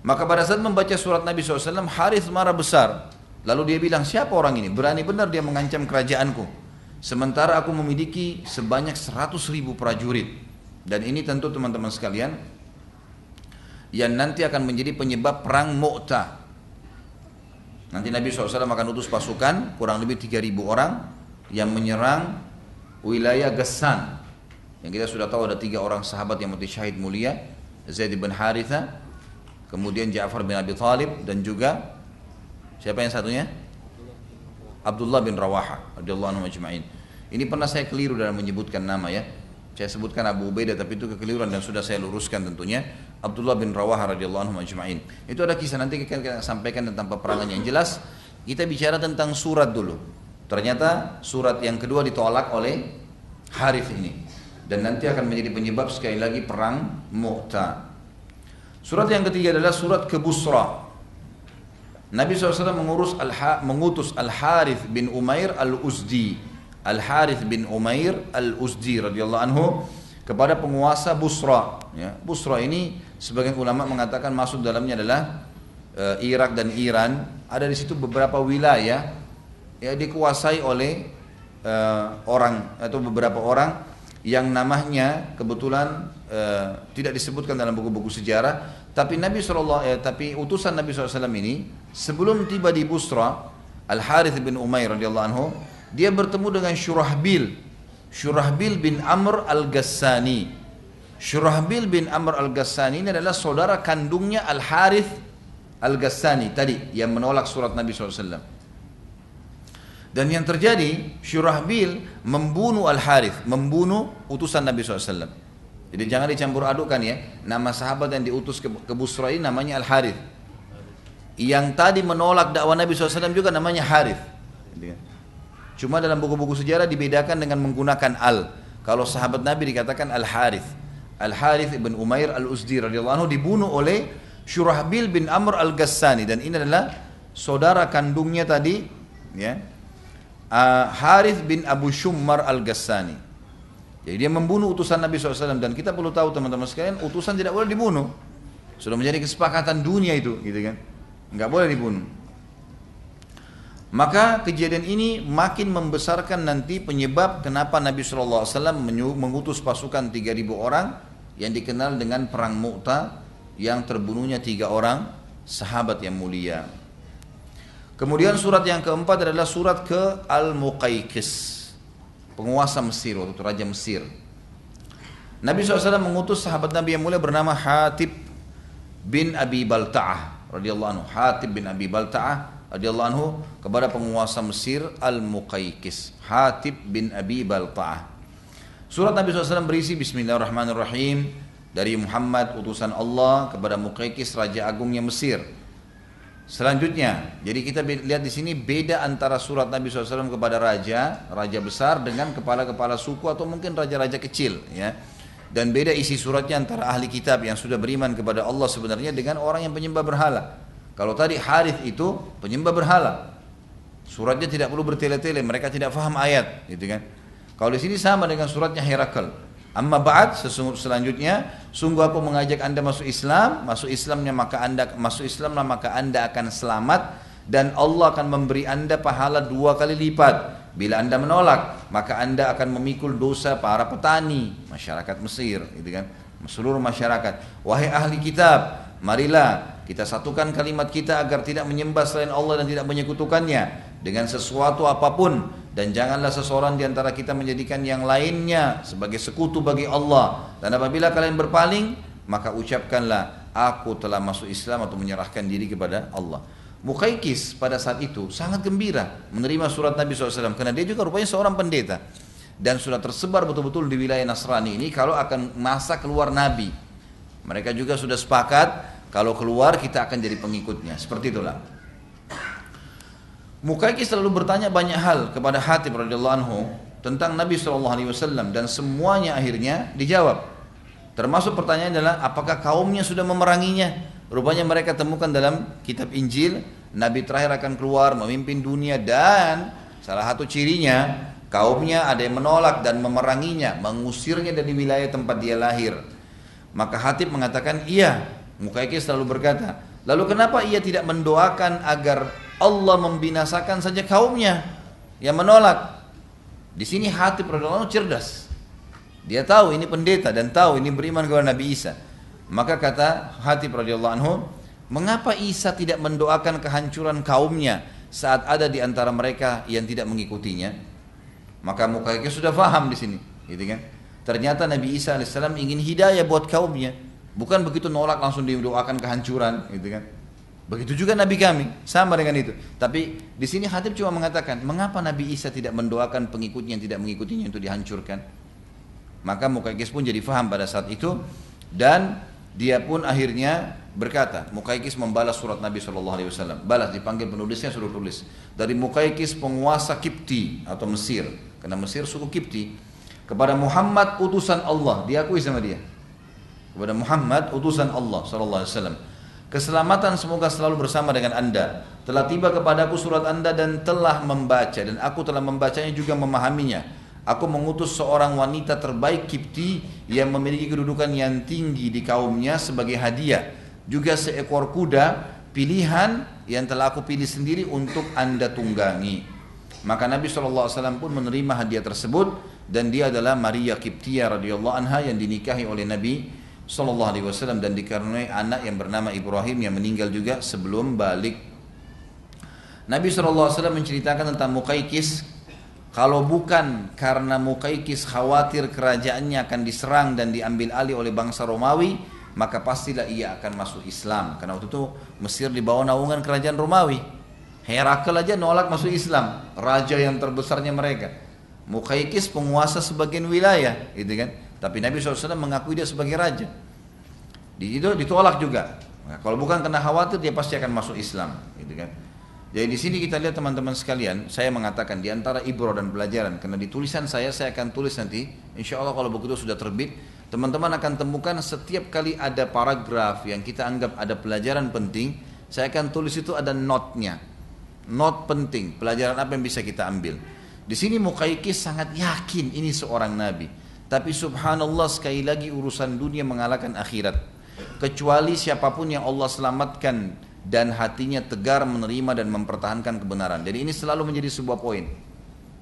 Maka pada saat membaca surat Nabi SAW, Harith marah besar. Lalu dia bilang, siapa orang ini? Berani benar dia mengancam kerajaanku. Sementara aku memiliki sebanyak 100.000 prajurit. Dan ini tentu teman-teman sekalian, yang nanti akan menjadi penyebab perang Mu'tah. Nanti Nabi SAW akan utus pasukan, kurang lebih 3.000 orang, yang menyerang wilayah Ghassan. Yang kita sudah tahu ada 3 orang sahabat yang mati syahid mulia, Zaid bin Haritha, kemudian Ja'far bin Abi Thalib, dan juga siapa yang satunya? Abdullah bin Rawaha radhiyallahu anhu ajma'in. Ini pernah saya keliru dalam menyebutkan nama ya. Saya sebutkan Abu Ubaidah tapi itu kekeliruan dan sudah saya luruskan tentunya. Abdullah bin Rawaha radhiyallahu anhu ajma'in. Itu ada kisah, nanti kita sampaikan tentang peperangannya. Yang jelas kita bicara tentang surat dulu. Ternyata surat yang kedua ditolak oleh Harith ini. Dan nanti akan menjadi penyebab sekali lagi perang Mu'tah. Surat yang ketiga adalah surat ke Busra. Nabi SAW mengutus Al-Harith bin Umair Al-Uzdi. Al-Harith bin Umair Al-Uzdi radhiyallahu anhu kepada penguasa Busra. Ya, Busra ini sebagian ulama mengatakan masuk dalamnya adalah Irak dan Iran. Ada di situ beberapa wilayah ya dikuasai oleh orang atau beberapa orang yang namanya kebetulan tidak disebutkan dalam buku-buku sejarah, tapi tapi utusan Nabi SAW ini sebelum tiba di Busra, Al Harith bin Umair radhiyallahu anhu, dia bertemu dengan Syurahbil bin Amr al-Ghassani. Syurahbil bin Amr al-Ghassani ini adalah saudara kandungnya Al Harith al-Ghassani tadi yang menolak surat Nabi SAW. Dan yang terjadi, Syurahbil membunuh Al Harith, membunuh utusan Nabi SAW. Jadi jangan dicampur adukan ya. Nama sahabat yang diutus ke Busra ini namanya Al Harith. Yang tadi menolak dakwah Nabi SAW juga namanya Harith. Cuma dalam buku-buku sejarah dibedakan dengan menggunakan al. Kalau sahabat Nabi dikatakan Al Harith. Al Harith ibn Umair Al-Uzdi radhiyallahu anhu dibunuh oleh Syurahbil bin Amr al-Ghassani, dan ini adalah saudara kandungnya tadi ya. Harith bin Abu Shummar al-Ghassani. Jadi dia membunuh utusan Nabi SAW, dan kita perlu tahu teman-teman sekalian, utusan tidak boleh dibunuh. Sudah menjadi kesepakatan dunia itu, gitu kan? Nggak boleh dibunuh. Maka kejadian ini makin membesarkan nanti penyebab kenapa Nabi SAW mengutus pasukan 3.000 orang yang dikenal dengan perang Mu'tah, yang terbunuhnya 3 orang sahabat yang mulia. Kemudian surat yang keempat adalah surat ke Al-Muqayqis, penguasa Mesir, waktu itu Raja Mesir. Nabi SAW mengutus sahabat Nabi yang mulia bernama Hatib bin Abi Balta'ah radhiyallahu anhu. Hatib bin Abi Balta'ah radhiyallahu anhu kepada penguasa Mesir Al-Muqayqis. Hatib bin Abi Balta'ah. Surat Nabi SAW berisi Bismillahirrahmanirrahim, dari Muhammad utusan Allah kepada Muqayqis, raja agungnya Mesir. Selanjutnya, jadi kita lihat di sini beda antara surat Nabi SAW kepada raja besar dengan kepala-kepala suku atau mungkin raja-raja kecil, ya. Dan beda isi suratnya antara ahli kitab yang sudah beriman kepada Allah sebenarnya dengan orang yang penyembah berhala. Kalau tadi Harith itu penyembah berhala, suratnya tidak perlu bertele-tele, mereka tidak faham ayat, gitu kan. Kalau di sini sama dengan suratnya Herakl. Amma ba'd, selanjutnya, sungguh aku mengajak anda masuk Islam, masuk Islamlah maka anda akan selamat, dan Allah akan memberi anda pahala 2 kali lipat. Bila anda menolak, maka anda akan memikul dosa para petani, masyarakat Mesir, gitu kan, seluruh masyarakat. Wahai ahli kitab, marilah kita satukan kalimat kita agar tidak menyembah selain Allah dan tidak menyekutukannya dengan sesuatu apapun, dan janganlah seseorang di antara kita menjadikan yang lainnya sebagai sekutu bagi Allah. Dan apabila kalian berpaling, maka ucapkanlah aku telah masuk Islam atau menyerahkan diri kepada Allah. Muqayqis pada saat itu sangat gembira menerima surat Nabi SAW, karena dia juga rupanya seorang pendeta dan sudah tersebar betul-betul di wilayah Nasrani ini kalau akan masa keluar Nabi. Mereka juga sudah sepakat kalau keluar kita akan jadi pengikutnya, seperti itulah. Muqayqis selalu bertanya banyak hal kepada Hatib radhiyallahu anhu, tentang Nabi SAW dan semuanya akhirnya dijawab. Termasuk pertanyaan adalah apakah kaumnya sudah memeranginya? Rupanya mereka temukan dalam kitab Injil, Nabi terakhir akan keluar memimpin dunia dan salah satu cirinya kaumnya ada yang menolak dan memeranginya, mengusirnya dari wilayah tempat dia lahir. Maka Hatib mengatakan iya. Mukaikis selalu berkata, lalu kenapa ia tidak mendoakan agar Allah membinasakan saja kaumnya yang menolak? Di sini Hatib radhiyallahu anhu cerdas. Dia tahu ini pendeta dan tahu ini beriman kepada Nabi Isa. Maka kata Hatib radhiyallahu anhu, mengapa Isa tidak mendoakan kehancuran kaumnya saat ada di antara mereka yang tidak mengikutinya? Maka Mukaikis sudah paham di sini, gitu kan? Ternyata Nabi Isa alaihissalam ingin hidayah buat kaumnya, bukan begitu nolak langsung didoakan kehancuran, gitu kan? Begitu juga Nabi kami, sama dengan itu. Tapi di sini Hatib cuma mengatakan, mengapa Nabi Isa tidak mendoakan pengikutnya yang tidak mengikutinya untuk dihancurkan? Maka Mukaikis pun jadi faham pada saat itu dan dia pun akhirnya berkata, Mukaikis membalas surat Nabi SAW, balas, dipanggil penulisnya suruh tulis. Dari Mukaikis penguasa Kipti atau Mesir, karena Mesir suku Kipti, kepada Muhammad utusan Allah, diakui sama dia. Kepada Muhammad utusan Allah SAW. Keselamatan semoga selalu bersama dengan anda. Telah tiba kepadaku surat anda dan telah membaca, dan aku telah membacanya juga memahaminya. Aku mengutus seorang wanita terbaik Kipti yang memiliki kedudukan yang tinggi di kaumnya sebagai hadiah. Juga seekor kuda pilihan yang telah aku pilih sendiri untuk anda tunggangi. Maka Nabi SAW pun menerima hadiah tersebut dan dia adalah Maria Kiptia radhiyallahu anha yang dinikahi oleh Nabi SAW dan dikaruniai anak yang bernama Ibrahim yang meninggal juga sebelum balik. Nabi SAW menceritakan tentang Mukaikis, kalau bukan karena Mukaikis khawatir kerajaannya akan diserang dan diambil alih oleh bangsa Romawi, maka pastilah ia akan masuk Islam. Karena waktu itu Mesir di bawah naungan kerajaan Romawi. Herakl aja nolak masuk Islam, raja yang terbesarnya mereka. Mukaikis penguasa sebagian wilayah, gitu kan? Tapi Nabi SAW mengakui dia sebagai raja. Itu ditolak juga. Nah, kalau bukan karena khawatir dia pasti akan masuk Islam, gitu kan? Jadi di sini kita lihat teman-teman sekalian, saya mengatakan di antara ibrah dan pelajaran, karena di tulisan saya akan tulis nanti, insya Allah kalau begitu sudah terbit, teman-teman akan temukan setiap kali ada paragraf yang kita anggap ada pelajaran penting, saya akan tulis itu ada notnya, not penting, pelajaran apa yang bisa kita ambil. Di sini Mukaikis sangat yakin ini seorang nabi, tapi subhanallah sekali lagi urusan dunia mengalahkan akhirat. Kecuali siapapun yang Allah selamatkan dan hatinya tegar menerima dan mempertahankan kebenaran. Jadi ini selalu menjadi sebuah poin.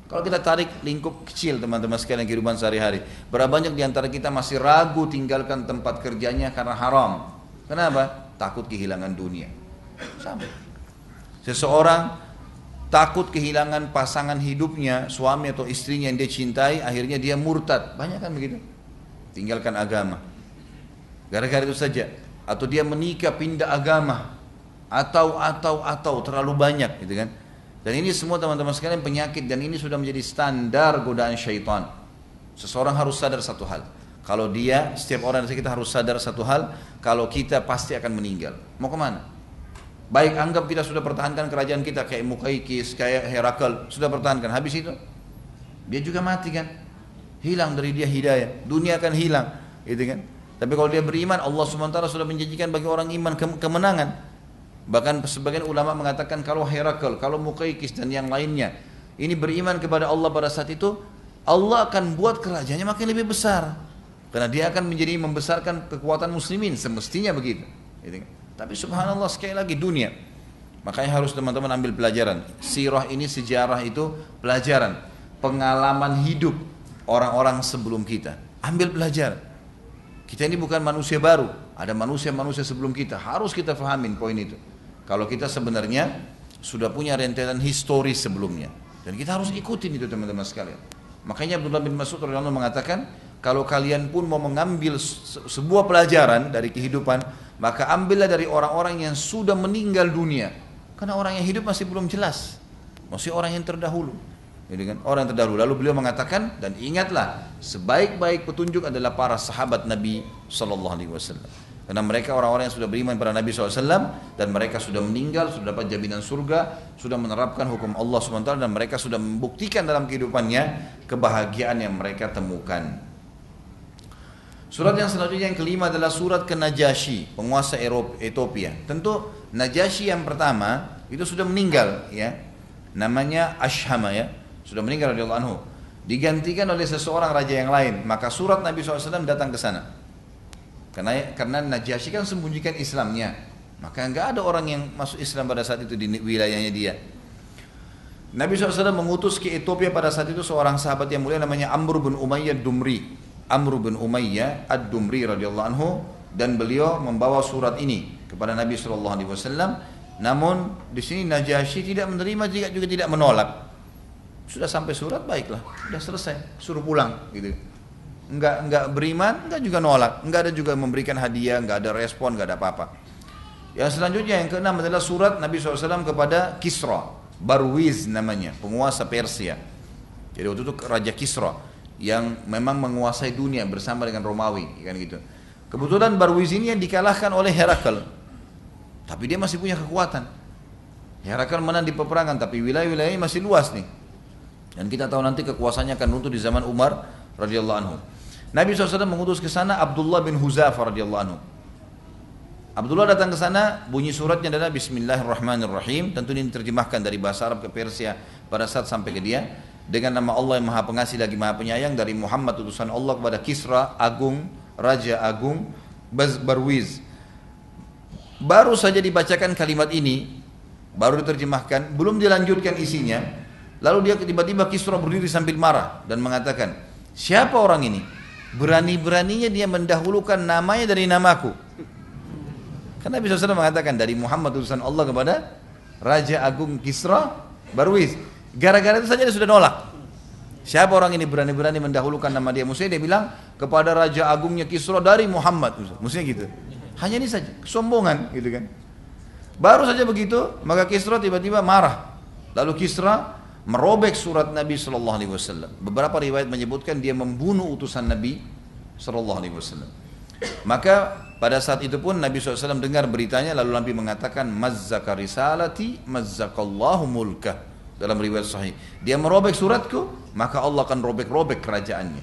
Kalau kita tarik lingkup kecil teman-teman sekalian kehidupan sehari-hari, berapa banyak di antara kita masih ragu tinggalkan tempat kerjanya karena haram? Kenapa? Takut kehilangan dunia. Sama. Seseorang takut kehilangan pasangan hidupnya, suami atau istrinya yang dia cintai, akhirnya dia murtad. Banyak kan begitu? Tinggalkan agama. Gara-gara itu saja. Atau dia menikah pindah agama. Atau terlalu banyak, gitu kan? Dan ini semua teman-teman sekalian penyakit, dan ini sudah menjadi standar godaan syaitan. Seseorang harus sadar satu hal. Kalau dia, setiap orang dari kita harus sadar satu hal, kalau kita pasti akan meninggal. Mau kemana? Baik anggap kita sudah pertahankan kerajaan kita kayak Mukaikis, kayak Herakl, sudah pertahankan. Habis itu dia juga mati kan? Hilang dari dia hidayah, dunia akan hilang, gitu kan? Tapi kalau dia beriman, Allah SWT sudah menjanjikan bagi orang iman kemenangan. Bahkan sebagian ulama mengatakan kalau Herakl, kalau Mukaikis dan yang lainnya ini beriman kepada Allah pada saat itu, Allah akan buat kerajaannya makin lebih besar. Karena dia akan menjadi membesarkan kekuatan muslimin, semestinya begitu. Gitu kan? Tapi subhanallah sekali lagi dunia. Makanya harus teman-teman ambil pelajaran. Sirah ini, sejarah itu pelajaran. Pengalaman hidup orang-orang sebelum kita. Ambil pelajaran. Kita ini bukan manusia baru. Ada manusia-manusia sebelum kita. Harus kita fahamin poin itu. Kalau kita sebenarnya sudah punya rentetan historis sebelumnya. Dan kita harus ikutin itu teman-teman sekalian. Makanya Abdullah bin Mas'ud radhiyallahu anhu mengatakan, kalau kalian pun mau mengambil sebuah pelajaran dari kehidupan, maka ambillah dari orang-orang yang sudah meninggal dunia. Karena orang yang hidup masih belum jelas. Masih orang yang terdahulu. Jadi kan, orang yang terdahulu. Lalu beliau mengatakan, dan ingatlah, sebaik-baik petunjuk adalah para sahabat Nabi SAW. Karena mereka orang-orang yang sudah beriman pada Nabi SAW dan mereka sudah meninggal, sudah dapat jaminan surga, sudah menerapkan hukum Allah SWT dan mereka sudah membuktikan dalam kehidupannya kebahagiaan yang mereka temukan. Surat yang selanjutnya yang kelima adalah surat ke Najasyi, penguasa Ethiopia. Tentu Najasyi yang pertama itu sudah meninggal ya. Namanya Ashama ya, sudah meninggal radhiyallahu anhu. Digantikan oleh seseorang raja yang lain, maka surat Nabi SAW datang ke sana. Karena Najasyi kan sembunyikan Islamnya, maka nggak ada orang yang masuk Islam pada saat itu di wilayahnya dia. Nabi SAW mengutus ke Ethiopia pada saat itu seorang sahabat yang mulia namanya Amr bin Umayyah Dumri. Amr bin Umayyah Ad-Dumri radhiyallahu anhu, dan beliau membawa surat ini kepada Nabi SAW. Namun di sini Najasyi tidak menerima, juga tidak menolak. Sudah sampai surat, baiklah, sudah selesai, suruh pulang gitu. Enggak beriman, enggak juga nolak, enggak ada juga memberikan hadiah, enggak ada respon, enggak ada apa-apa. Yang selanjutnya yang keenam adalah surat Nabi SAW kepada Kisra, Barwiz namanya, penguasa Persia. Jadi waktu itu Raja Kisra yang memang menguasai dunia bersama dengan Romawi, kan gitu. Kebetulan Barwiz ini yang dikalahkan oleh Herakl, tapi dia masih punya kekuatan. Herakl menang di peperangan, tapi wilayah-wilayahnya masih luas nih. Dan kita tahu nanti kekuasaannya akan runtuh di zaman Umar radhiyallahu anhu. Nabi SAW mengutus ke sana Abdullah bin Huzafah radhiyallahu anhu. Abdullah datang ke sana, bunyi suratnya adalah Bismillahirrahmanirrahim. Tentu ini diterjemahkan dari bahasa Arab ke Persia pada saat sampai ke dia. Dengan nama Allah yang Maha Pengasih lagi Maha Penyayang, dari Muhammad utusan Allah kepada Kisra Agung, Raja Agung Barwiz. Baru saja dibacakan kalimat ini, baru diterjemahkan, belum dilanjutkan isinya. Lalu dia tiba-tiba Kisra berdiri sambil marah dan mengatakan, siapa orang ini? Berani-beraninya dia mendahulukan namanya dari namaku. Karena Nabi SAW mengatakan dari Muhammad utusan Allah kepada Raja Agung Kisra Barwiz. Gara-gara itu saja dia sudah nolak. Siapa orang ini berani-berani mendahulukan nama dia? Maksudnya dia bilang kepada Raja Agungnya Kisra dari Muhammad. Maksudnya gitu. Hanya ini saja, kesombongan gitu kan. Baru saja begitu, maka Kisra tiba-tiba marah. Lalu Kisra merobek surat Nabi SAW. Beberapa riwayat menyebutkan dia membunuh utusan Nabi SAW. Maka pada saat itu pun Nabi SAW dengar beritanya, lalu Nabi mengatakan mazzaka risalati mazzakallahu mulkah. Dalam riwayat sahih, dia merobek suratku, maka Allah akan robek-robek kerajaannya.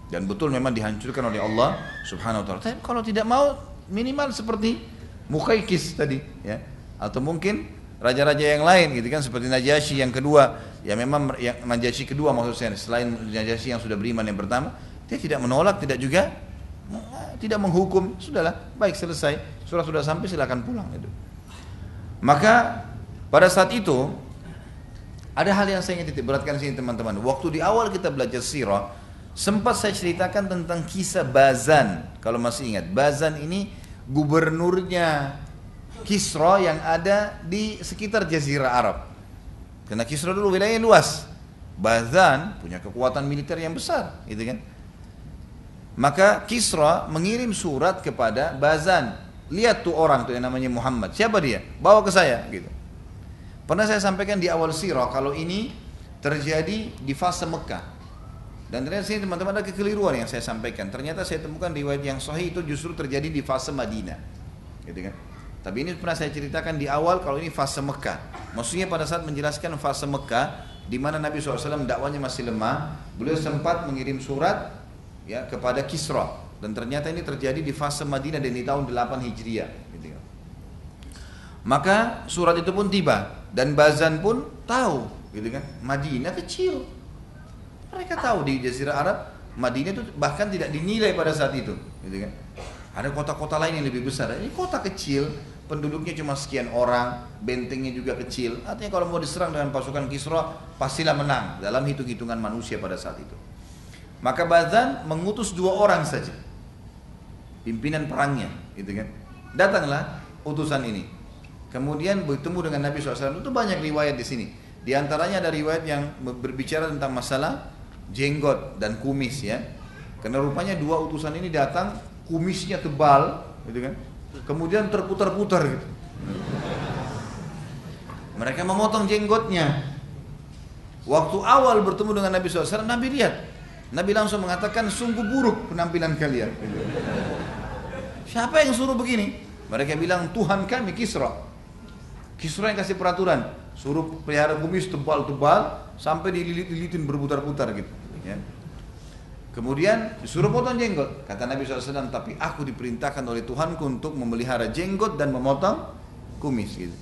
Dan betul memang dihancurkan oleh Allah Subhanahu wa taala. Tapi kalau tidak mau, minimal seperti Muqawqis tadi ya, atau mungkin raja-raja yang lain gitu kan, seperti Najasyi yang kedua, ya memang yang Najasyi kedua maksud saya, selain Najasyi yang sudah beriman yang pertama, dia tidak menolak, tidak juga tidak menghukum, sudahlah, baik selesai, surat sudah sampai, silakan pulang itu. Maka pada saat itu ada hal yang saya ingin titik beratkan sini teman-teman. Waktu di awal kita belajar sirah, sempat saya ceritakan tentang kisah Bazan. Kalau masih ingat, Bazan ini gubernurnya Kisra yang ada di sekitar Jazirah Arab. Karena Kisra dulu wilayahnya luas. Bazan punya kekuatan militer yang besar, gitu kan. Maka Kisra mengirim surat kepada Bazan. Lihat tuh orang tuh yang namanya Muhammad. Siapa dia? Bawa ke saya, gitu. Pernah saya sampaikan di awal sirah kalau ini terjadi di fase Mekah. Dan ternyata sini teman-teman ada kekeliruan yang saya sampaikan. Ternyata saya temukan riwayat yang sahih itu justru terjadi di fase Madinah. Gitu kan? Tapi ini pernah saya ceritakan di awal kalau ini fase Mekah. Maksudnya pada saat menjelaskan fase Mekah di mana Nabi SAW dakwanya masih lemah, beliau sempat mengirim surat ya kepada Kisra. Dan ternyata ini terjadi di fase Madinah dan di tahun 8 Hijriah. Gitu kan? Maka surat itu pun tiba. Dan Bazan pun tahu, gitu kan? Madinah kecil. Mereka tahu di Jazirah Arab, Madinah itu bahkan tidak dinilai pada saat itu, gitu kan? Ada kota-kota lain yang lebih besar. Ini kota kecil, penduduknya cuma sekian orang, bentengnya juga kecil. Artinya kalau mau diserang dengan pasukan Kisra, pastilah menang dalam hitung-hitungan manusia pada saat itu. Maka Bazan mengutus 2 orang saja, pimpinan perangnya, gitu kan? Datanglah utusan ini. Kemudian bertemu dengan Nabi SAW. Itu banyak riwayat di sini. Di antaranya ada riwayat yang berbicara tentang masalah jenggot dan kumis ya. Karena rupanya 2 utusan ini datang, kumisnya tebal, gitu kan? Kemudian terputar-putar gitu. Mereka memotong jenggotnya. Waktu awal bertemu dengan Nabi SAW, Nabi lihat. Nabi langsung mengatakan, sungguh buruk penampilan kalian. Siapa yang suruh begini? Mereka bilang, Tuhan kami Kisra. Kisra yang kasih peraturan, suruh pelihara kumis tebal-tebal sampai dililit-lilitin berputar-putar gitu. Ya. Kemudian disuruh potong jenggot. Kata Nabi SAW, tapi aku diperintahkan oleh Tuhanku untuk memelihara jenggot dan memotong kumis. Gitu.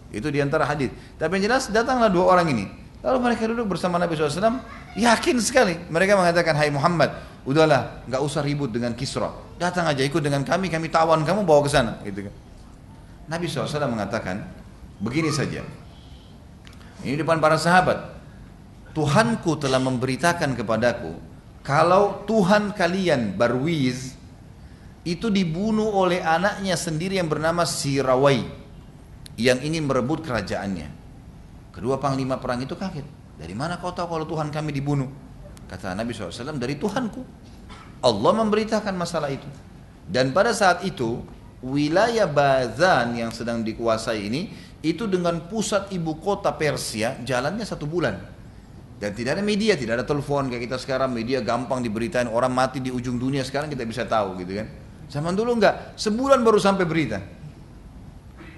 Itu diantara hadis. Tapi yang jelas datanglah dua orang ini. Lalu mereka duduk bersama Nabi SAW, yakin sekali. Mereka mengatakan, hai Muhammad, udahlah, nggak usah ribut dengan Kisra. Datang aja ikut dengan kami tawan kamu bawa ke sana. Gitu kan. Nabi SAW mengatakan, begini saja. Ini depan para sahabat. Tuhanku telah memberitakan kepadaku, kalau Tuhan kalian Barwiz itu dibunuh oleh anaknya sendiri yang bernama Sirawai yang ingin merebut kerajaannya. Kedua panglima perang itu kaget. Dari mana kau tahu kalau Tuhan kami dibunuh? Kata Nabi SAW, dari Tuhanku. Allah memberitakan masalah itu. Dan pada saat itu wilayah Bazan yang sedang dikuasai ini itu dengan pusat ibu kota Persia jalannya 1 bulan. Dan tidak ada media, tidak ada telepon kayak kita sekarang, media gampang diberitain orang mati di ujung dunia sekarang kita bisa tahu gitu kan. Zaman dulu enggak, sebulan baru sampai berita.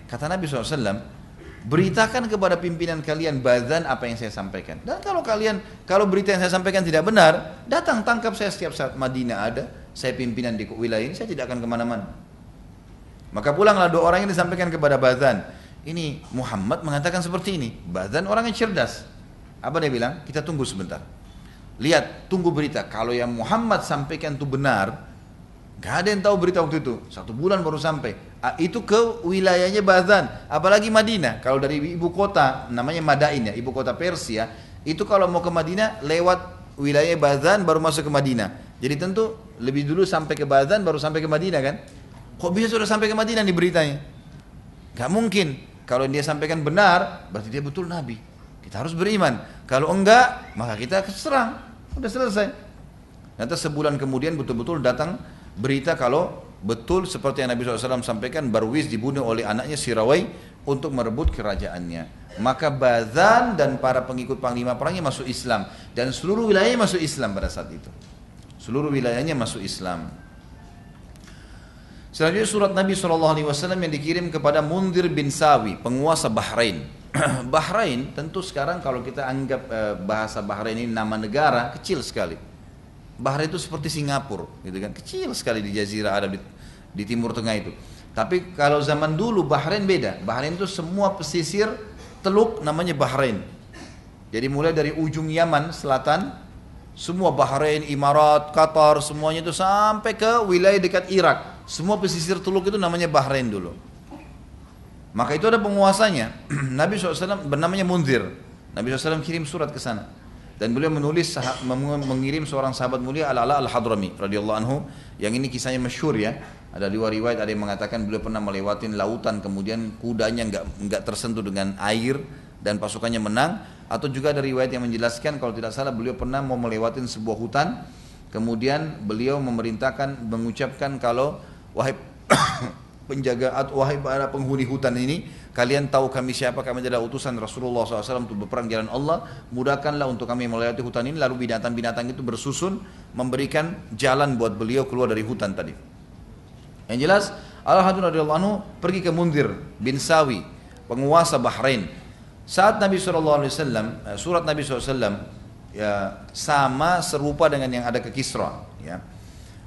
Kata Nabi SAW, beritakan kepada pimpinan kalian Bazan apa yang saya sampaikan. Dan kalau berita yang saya sampaikan tidak benar, datang tangkap saya setiap saat. Madinah ada, saya pimpinan di wilayah ini, saya tidak akan kemana-mana. Maka pulanglah 2 orang yang disampaikan kepada Bazan. Ini Muhammad mengatakan seperti ini. Bazan orang yang cerdas. Apa dia bilang? Kita tunggu sebentar. Lihat, tunggu berita. Kalau yang Muhammad sampaikan itu benar, gak ada yang tahu berita waktu itu. 1 bulan baru sampai. Itu ke wilayahnya Bazan. Apalagi Madinah. Kalau dari ibu kota, namanya Madain ya, ibu kota Persia. Itu kalau mau ke Madinah, lewat wilayah Bazan baru masuk ke Madinah. Jadi tentu lebih dulu sampai ke Bazan baru sampai ke Madinah kan. Kok bisa sudah sampai ke Madinah nih beritanya? Gak mungkin. Kalau dia sampaikan benar, berarti dia betul Nabi. Kita harus beriman. Kalau enggak, maka kita serang. Udah selesai. Nanti sebulan kemudian betul-betul datang berita kalau betul seperti yang Nabi SAW sampaikan, Barwiz dibunuh oleh anaknya Sirawai untuk merebut kerajaannya. Maka Bazan dan para pengikut panglima perangnya masuk Islam. Dan seluruh wilayahnya masuk Islam pada saat itu. Seluruh wilayahnya masuk Islam. Selanjutnya surat Nabi SAW yang dikirim kepada Munzir bin Sawi, penguasa Bahrain. Bahrain tentu sekarang kalau kita anggap bahasa Bahrain ini nama negara kecil sekali. Bahrain itu seperti Singapura, gitu kan, kecil sekali di Jazirah Arab di Timur Tengah itu. Tapi kalau zaman dulu Bahrain beda. Bahrain itu semua pesisir teluk namanya Bahrain. Jadi mulai dari ujung Yaman selatan, semua Bahrain, Imarat, Qatar, semuanya itu sampai ke wilayah dekat Irak. Semua pesisir teluk itu namanya Bahrain dulu. Maka itu ada penguasanya. Nabi SAW bernamanya Munzir. Nabi SAW kirim surat ke sana. Dan beliau mengirim seorang sahabat mulia Al-Ala Al-Hadrami radhiyallahu anhu. Yang ini kisahnya masyhur ya. Ada 2 riwayat, ada yang mengatakan beliau pernah melewati lautan, kemudian kudanya enggak tersentuh dengan air dan pasukannya menang. Atau juga ada riwayat yang menjelaskan kalau tidak salah beliau pernah mau melewati sebuah hutan. Kemudian beliau mengucapkan kalau wahai penjaga atau wahai para penghuni hutan ini, kalian tahu kami siapa, kami adalah utusan Rasulullah SAW untuk berperang jalan Allah, mudahkanlah untuk kami melewati hutan ini. Lalu binatang-binatang itu bersusun memberikan jalan buat beliau keluar dari hutan tadi. Yang jelas Al-Hadun radhiyallahu anhu pergi ke Munzir bin Sawi, penguasa Bahrain. Saat Nabi SAW, surat Nabi SAW ya, sama serupa dengan yang ada ke Kisra ya.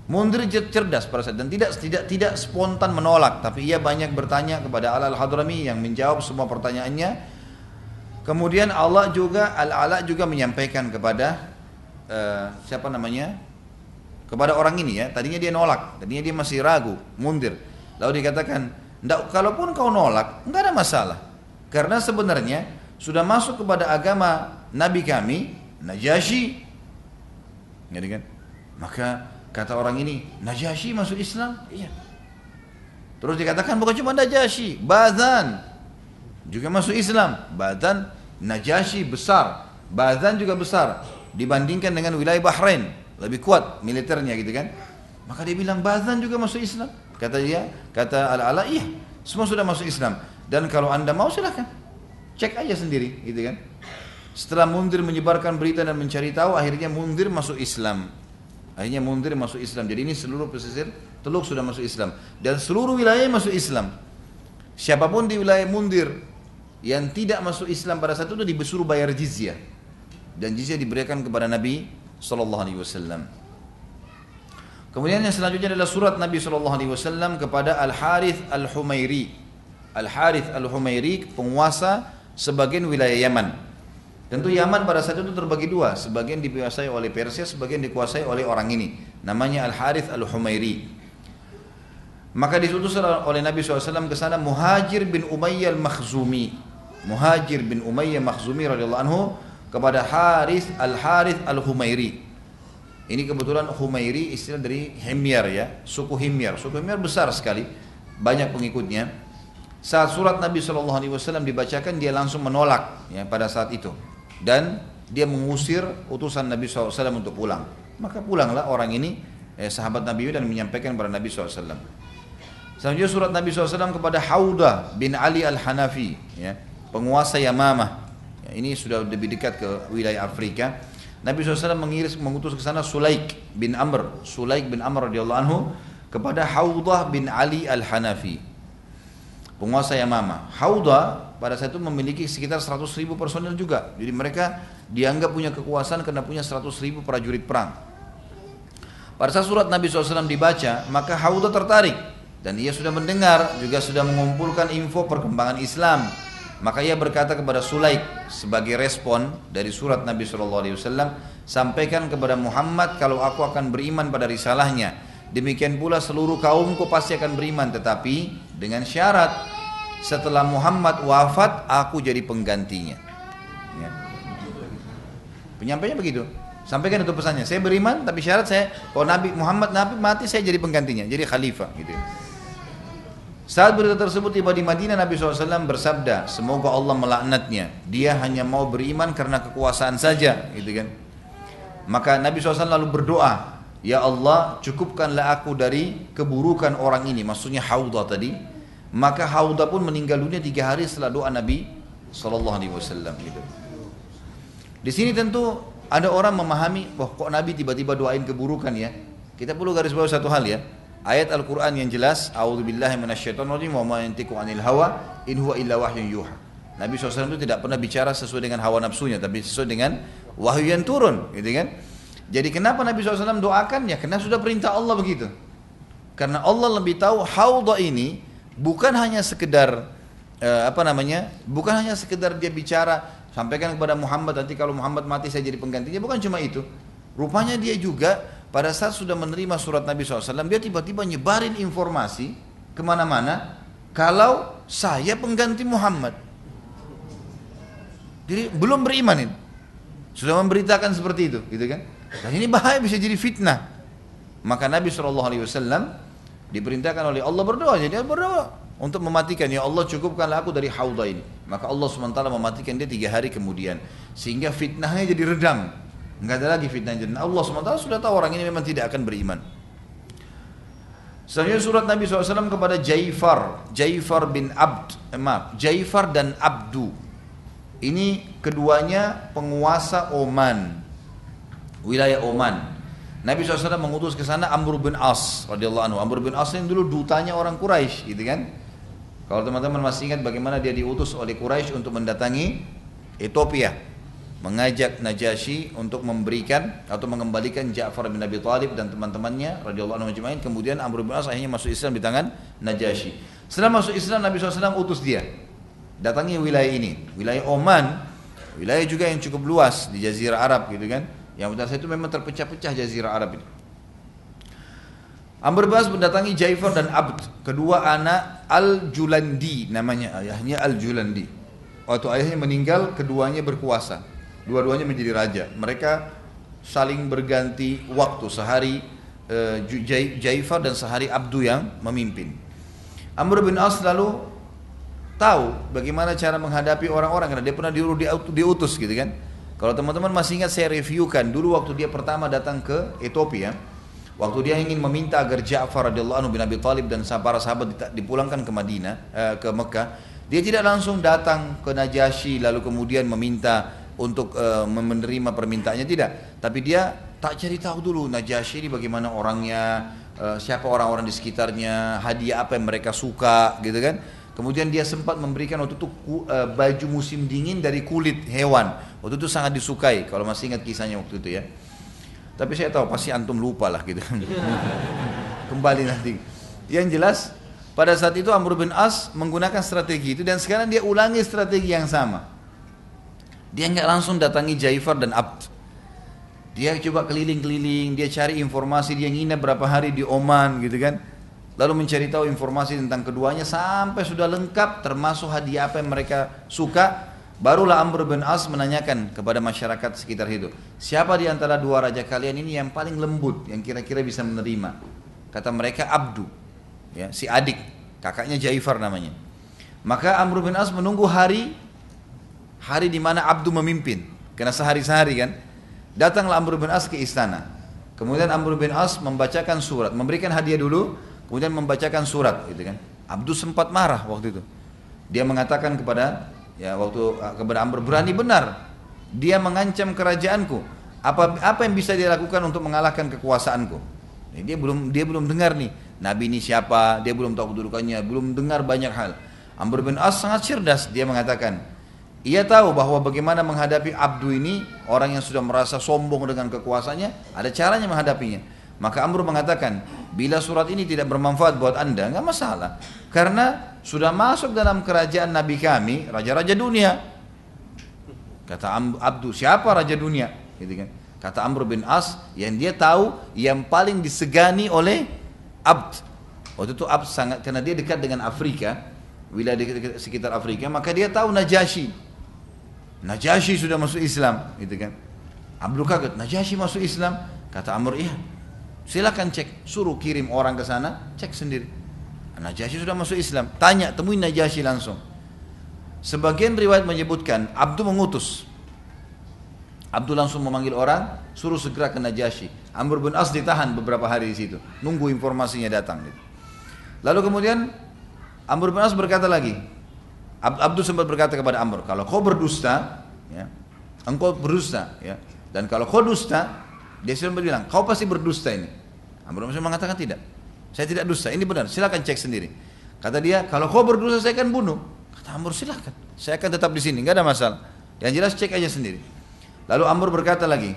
Munzir cerdas pada saat dan tidak spontan menolak, tapi ia banyak bertanya kepada Al-Hadrami yang menjawab semua pertanyaannya. Kemudian Al-Ala juga menyampaikan kepada kepada orang ini ya. Tadinya dia nolak, tadinya dia masih ragu, Munzir. Lalu dikatakan, kalaupun kau nolak, enggak ada masalah. Karena sebenarnya sudah masuk kepada agama Nabi kami, Najasyi. Ngerti kan? Maka kata orang ini, Najasyi masuk Islam? Iya. Terus dikatakan bukan cuma Najasyi, Bazan juga masuk Islam. Bazan, Najasyi besar, Bazan juga besar dibandingkan dengan wilayah Bahrain, lebih kuat militernya gitu kan. Maka dia bilang Bazan juga masuk Islam. Kata Al-Ala, iya, semua sudah masuk Islam. Dan kalau anda mau silahkan, cek aja sendiri gitu kan. Setelah Munzir menyebarkan berita dan mencari tahu, akhirnya Munzir masuk Islam. Jadi ini seluruh pesisir Teluk sudah masuk Islam. Dan seluruh wilayah masuk Islam. Siapapun di wilayah Mundir yang tidak masuk Islam pada saat itu disuruh bayar jizyah. Dan jizyah diberikan kepada Nabi SAW. Kemudian yang selanjutnya adalah surat Nabi SAW kepada Al-Harith Al-Humairi. Al-Harith Al-Humairi penguasa sebagian wilayah Yaman. Tentu Yaman pada saat itu terbagi dua, sebagian dikuasai oleh Persia, sebagian dikuasai oleh orang ini, namanya Al-Harith Al-Humairi. Maka diutus oleh Nabi SAW ke sana Muhajir bin Umayyah Al-Makhzumi. Muhajir bin Umayyah Makhzumi radhiyallahu anhu kepada Al-Harith Al-Humairi. Ini kebetulan Humairi istilah dari Himyar ya, suku Himyar. Suku Himyar besar sekali, banyak pengikutnya. Saat surat Nabi SAW dibacakan, dia langsung menolak ya, pada saat itu. Dan dia mengusir utusan Nabi SAW untuk pulang. Maka pulanglah orang ini, sahabat Nabi dan menyampaikan kepada Nabi SAW. Selanjutnya surat Nabi SAW kepada Haudah bin Ali Al-Hanafi, ya, penguasa Yamamah. Ya, ini sudah lebih dekat ke wilayah Afrika. Nabi SAW mengutus ke sana Sulaik bin Amr radhiyallahu anhu kepada Haudah bin Ali Al-Hanafi, penguasa Yamamah. Haudah pada saat itu memiliki sekitar 100.000 personil juga. Jadi mereka dianggap punya kekuasaan karena punya 100.000 prajurit perang. Pada saat surat Nabi SAW dibaca, maka Haudah tertarik. Dan ia sudah mendengar, juga sudah mengumpulkan info perkembangan Islam. Maka ia berkata kepada Sulaik sebagai respon dari surat Nabi SAW, sampaikan kepada Muhammad kalau aku akan beriman pada risalahnya. Demikian pula seluruh kaumku pasti akan beriman, tetapi dengan syarat setelah Muhammad wafat aku jadi penggantinya. Ya. Penyampainya begitu. Sampaikan itu pesannya. Saya beriman tapi syarat saya kalau Nabi Muhammad mati saya jadi penggantinya, jadi khalifah gitu. Saat berita tersebut tiba di Madinah, Nabi SAW bersabda, semoga Allah melaknatnya. Dia hanya mau beriman karena kekuasaan saja, gitu kan. Maka Nabi SAW lalu berdoa, ya Allah cukupkanlah aku dari keburukan orang ini, maksudnya Haudah tadi. Maka Haudah pun meninggal dunia 3 hari setelah doa Nabi SAW. Gitu. Di sini tentu ada orang memahami, wah kok Nabi tiba-tiba doain keburukan ya. Kita perlu garis bawah satu hal ya. Ayat Al-Quran yang jelas, A'udzubillahi minasyaitonirrajim wa ma yantiqu 'anil hawa in huwa illa wahyun yuha. Nabi SAW itu tidak pernah bicara sesuai dengan hawa nafsunya, tapi sesuai dengan wahyu yang turun, gitu kan? Jadi kenapa Nabi SAW doakan? Ya karena sudah perintah Allah begitu. Karena Allah lebih tahu Haudah ini bukan hanya sekedar bukan hanya sekedar dia bicara sampaikan kepada Muhammad nanti kalau Muhammad mati saya jadi penggantinya, bukan cuma itu. Rupanya dia juga pada saat sudah menerima surat Nabi SAW, dia tiba-tiba nyebarin informasi kemana-mana kalau saya pengganti Muhammad. Jadi belum beriman ini, sudah memberitakan seperti itu, gitu kan? Dan ini bahaya, bisa jadi fitnah. Maka Nabi SAW diperintahkan oleh Allah berdoa, jadi dia berdoa untuk mematikan, ya Allah cukupkanlah aku dari Haudah ini. Maka Allah SWT mematikan dia 3 hari kemudian, sehingga fitnahnya jadi redam. Enggak ada lagi fitnah jadi Allah SWT sudah tahu orang ini memang tidak akan beriman. Selanjutnya surat Nabi SAW kepada Jaifar dan Abdu. Ini keduanya penguasa Oman, wilayah Oman. Nabi SAW mengutus ke sana Amr bin As radhiyallahu anhu. Amr bin As ini dulu dutanya orang Quraisy, gitu kan? Kalau teman-teman masih ingat bagaimana dia diutus oleh Quraisy untuk mendatangi Ethiopia, mengajak Najasyi untuk memberikan atau mengembalikan Ja'far bin Abi Thalib dan teman-temannya radhiyallahu anhu ajma'in. Kemudian Amr bin As akhirnya masuk Islam di tangan Najasyi. Setelah masuk Islam, Nabi SAW utus dia datangi wilayah ini, wilayah Oman, wilayah juga yang cukup luas di Jazirah Arab, gitu kan? Yang pada saat itu memang terpecah-pecah Jazirah Arab ini. Amr bin As mendatangi Jaifar dan Abd, kedua anak Al-Julandi, namanya ayahnya Al-Julandi. Waktu ayahnya meninggal, keduanya berkuasa. Dua-duanya menjadi raja. Mereka saling berganti waktu, sehari Jaifar dan sehari Abdu yang memimpin. Amr bin As lalu tahu bagaimana cara menghadapi orang-orang karena dia pernah diutus, gitu kan. Kalau teman-teman masih ingat, saya reviewkan dulu waktu dia pertama datang ke Ethiopia, waktu dia ingin meminta agar Ja'far radhiyallahu anhu bin Abi Thalib dan para sahabat dipulangkan ke Madinah, ke Mekah. Dia tidak langsung datang ke Najasyi lalu kemudian meminta untuk menerima permintaannya, tidak. Tapi dia tak cari tahu dulu Najasyi ini bagaimana orangnya, siapa orang-orang di sekitarnya, hadiah apa yang mereka suka, gitu kan. Kemudian dia sempat memberikan waktu itu baju musim dingin dari kulit hewan. Waktu itu sangat disukai, kalau masih ingat kisahnya waktu itu ya. Tapi saya tahu pasti antum lupa lah gitu. Kembali nanti. Yang jelas pada saat itu Amr bin As menggunakan strategi itu dan sekarang dia ulangi strategi yang sama. Dia nggak langsung datangi Jaifar dan Abd. Dia coba keliling-keliling, dia cari informasi, dia nginep berapa hari di Oman gitu kan. Lalu mencari tahu informasi tentang keduanya sampai sudah lengkap termasuk hadiah apa yang mereka suka. Barulah Amr bin As menanyakan kepada masyarakat sekitar itu, siapa di antara dua raja kalian ini yang paling lembut, yang kira-kira bisa menerima? Kata mereka Abdu, ya, si adik, kakaknya Jaifar namanya. Maka Amr bin As menunggu hari di mana Abdu memimpin, karena sehari-sehari kan. Datanglah Amr bin As ke istana. Kemudian Amr bin As membacakan surat, memberikan hadiah dulu, kemudian membacakan surat, gitu kan. Abdu sempat marah waktu itu. Dia mengatakan kepada Amr, berani benar dia mengancam kerajaanku. Apa yang bisa dia lakukan untuk mengalahkan kekuasaanku? Dia belum dengar nih Nabi ini siapa, dia belum tahu kedudukannya, belum dengar banyak hal. Amr bin As sangat cerdas, dia mengatakan, ia tahu bahwa bagaimana menghadapi Abdu ini, orang yang sudah merasa sombong dengan kekuasaannya, ada caranya menghadapinya. Maka Amr mengatakan, bila surat ini tidak bermanfaat buat anda, nggak masalah, karena sudah masuk dalam kerajaan Nabi kami, raja-raja dunia. Kata Abdu, siapa raja dunia? Gitu kan. Kata Amr bin As, yang dia tahu yang paling disegani oleh Abd. Waktu itu Abd sangat, karena dia dekat dengan Afrika, wilayah dekat sekitar Afrika, maka dia tahu Najasyi. Najasyi sudah masuk Islam, gitu kan. Abdu kaget, Najasyi masuk Islam. Kata Amr, iya. Silakan cek, suruh kirim orang ke sana, cek sendiri. Najasyi sudah masuk Islam, tanya, temuin Najasyi langsung. Sebagian riwayat menyebutkan Abdu mengutus. Abdu langsung memanggil orang, suruh segera ke Najasyi. Amr bin As ditahan beberapa hari di situ, nunggu informasinya datang. Lalu kemudian Amr bin As berkata lagi, Abdu sempat berkata kepada Amr, kalau kau berdusta, ya, engkau berdusta, ya, dan kalau kau dusta, dia sudah bilang, kau pasti berdusta ini. Amr bin As mengatakan tidak, saya tidak dusta, ini benar, silakan cek sendiri. Kata dia, kalau kau berdusta saya akan bunuh. Kata Amr, silakan, saya akan tetap di sini, nggak ada masalah. Yang jelas cek aja sendiri. Lalu Amr berkata lagi,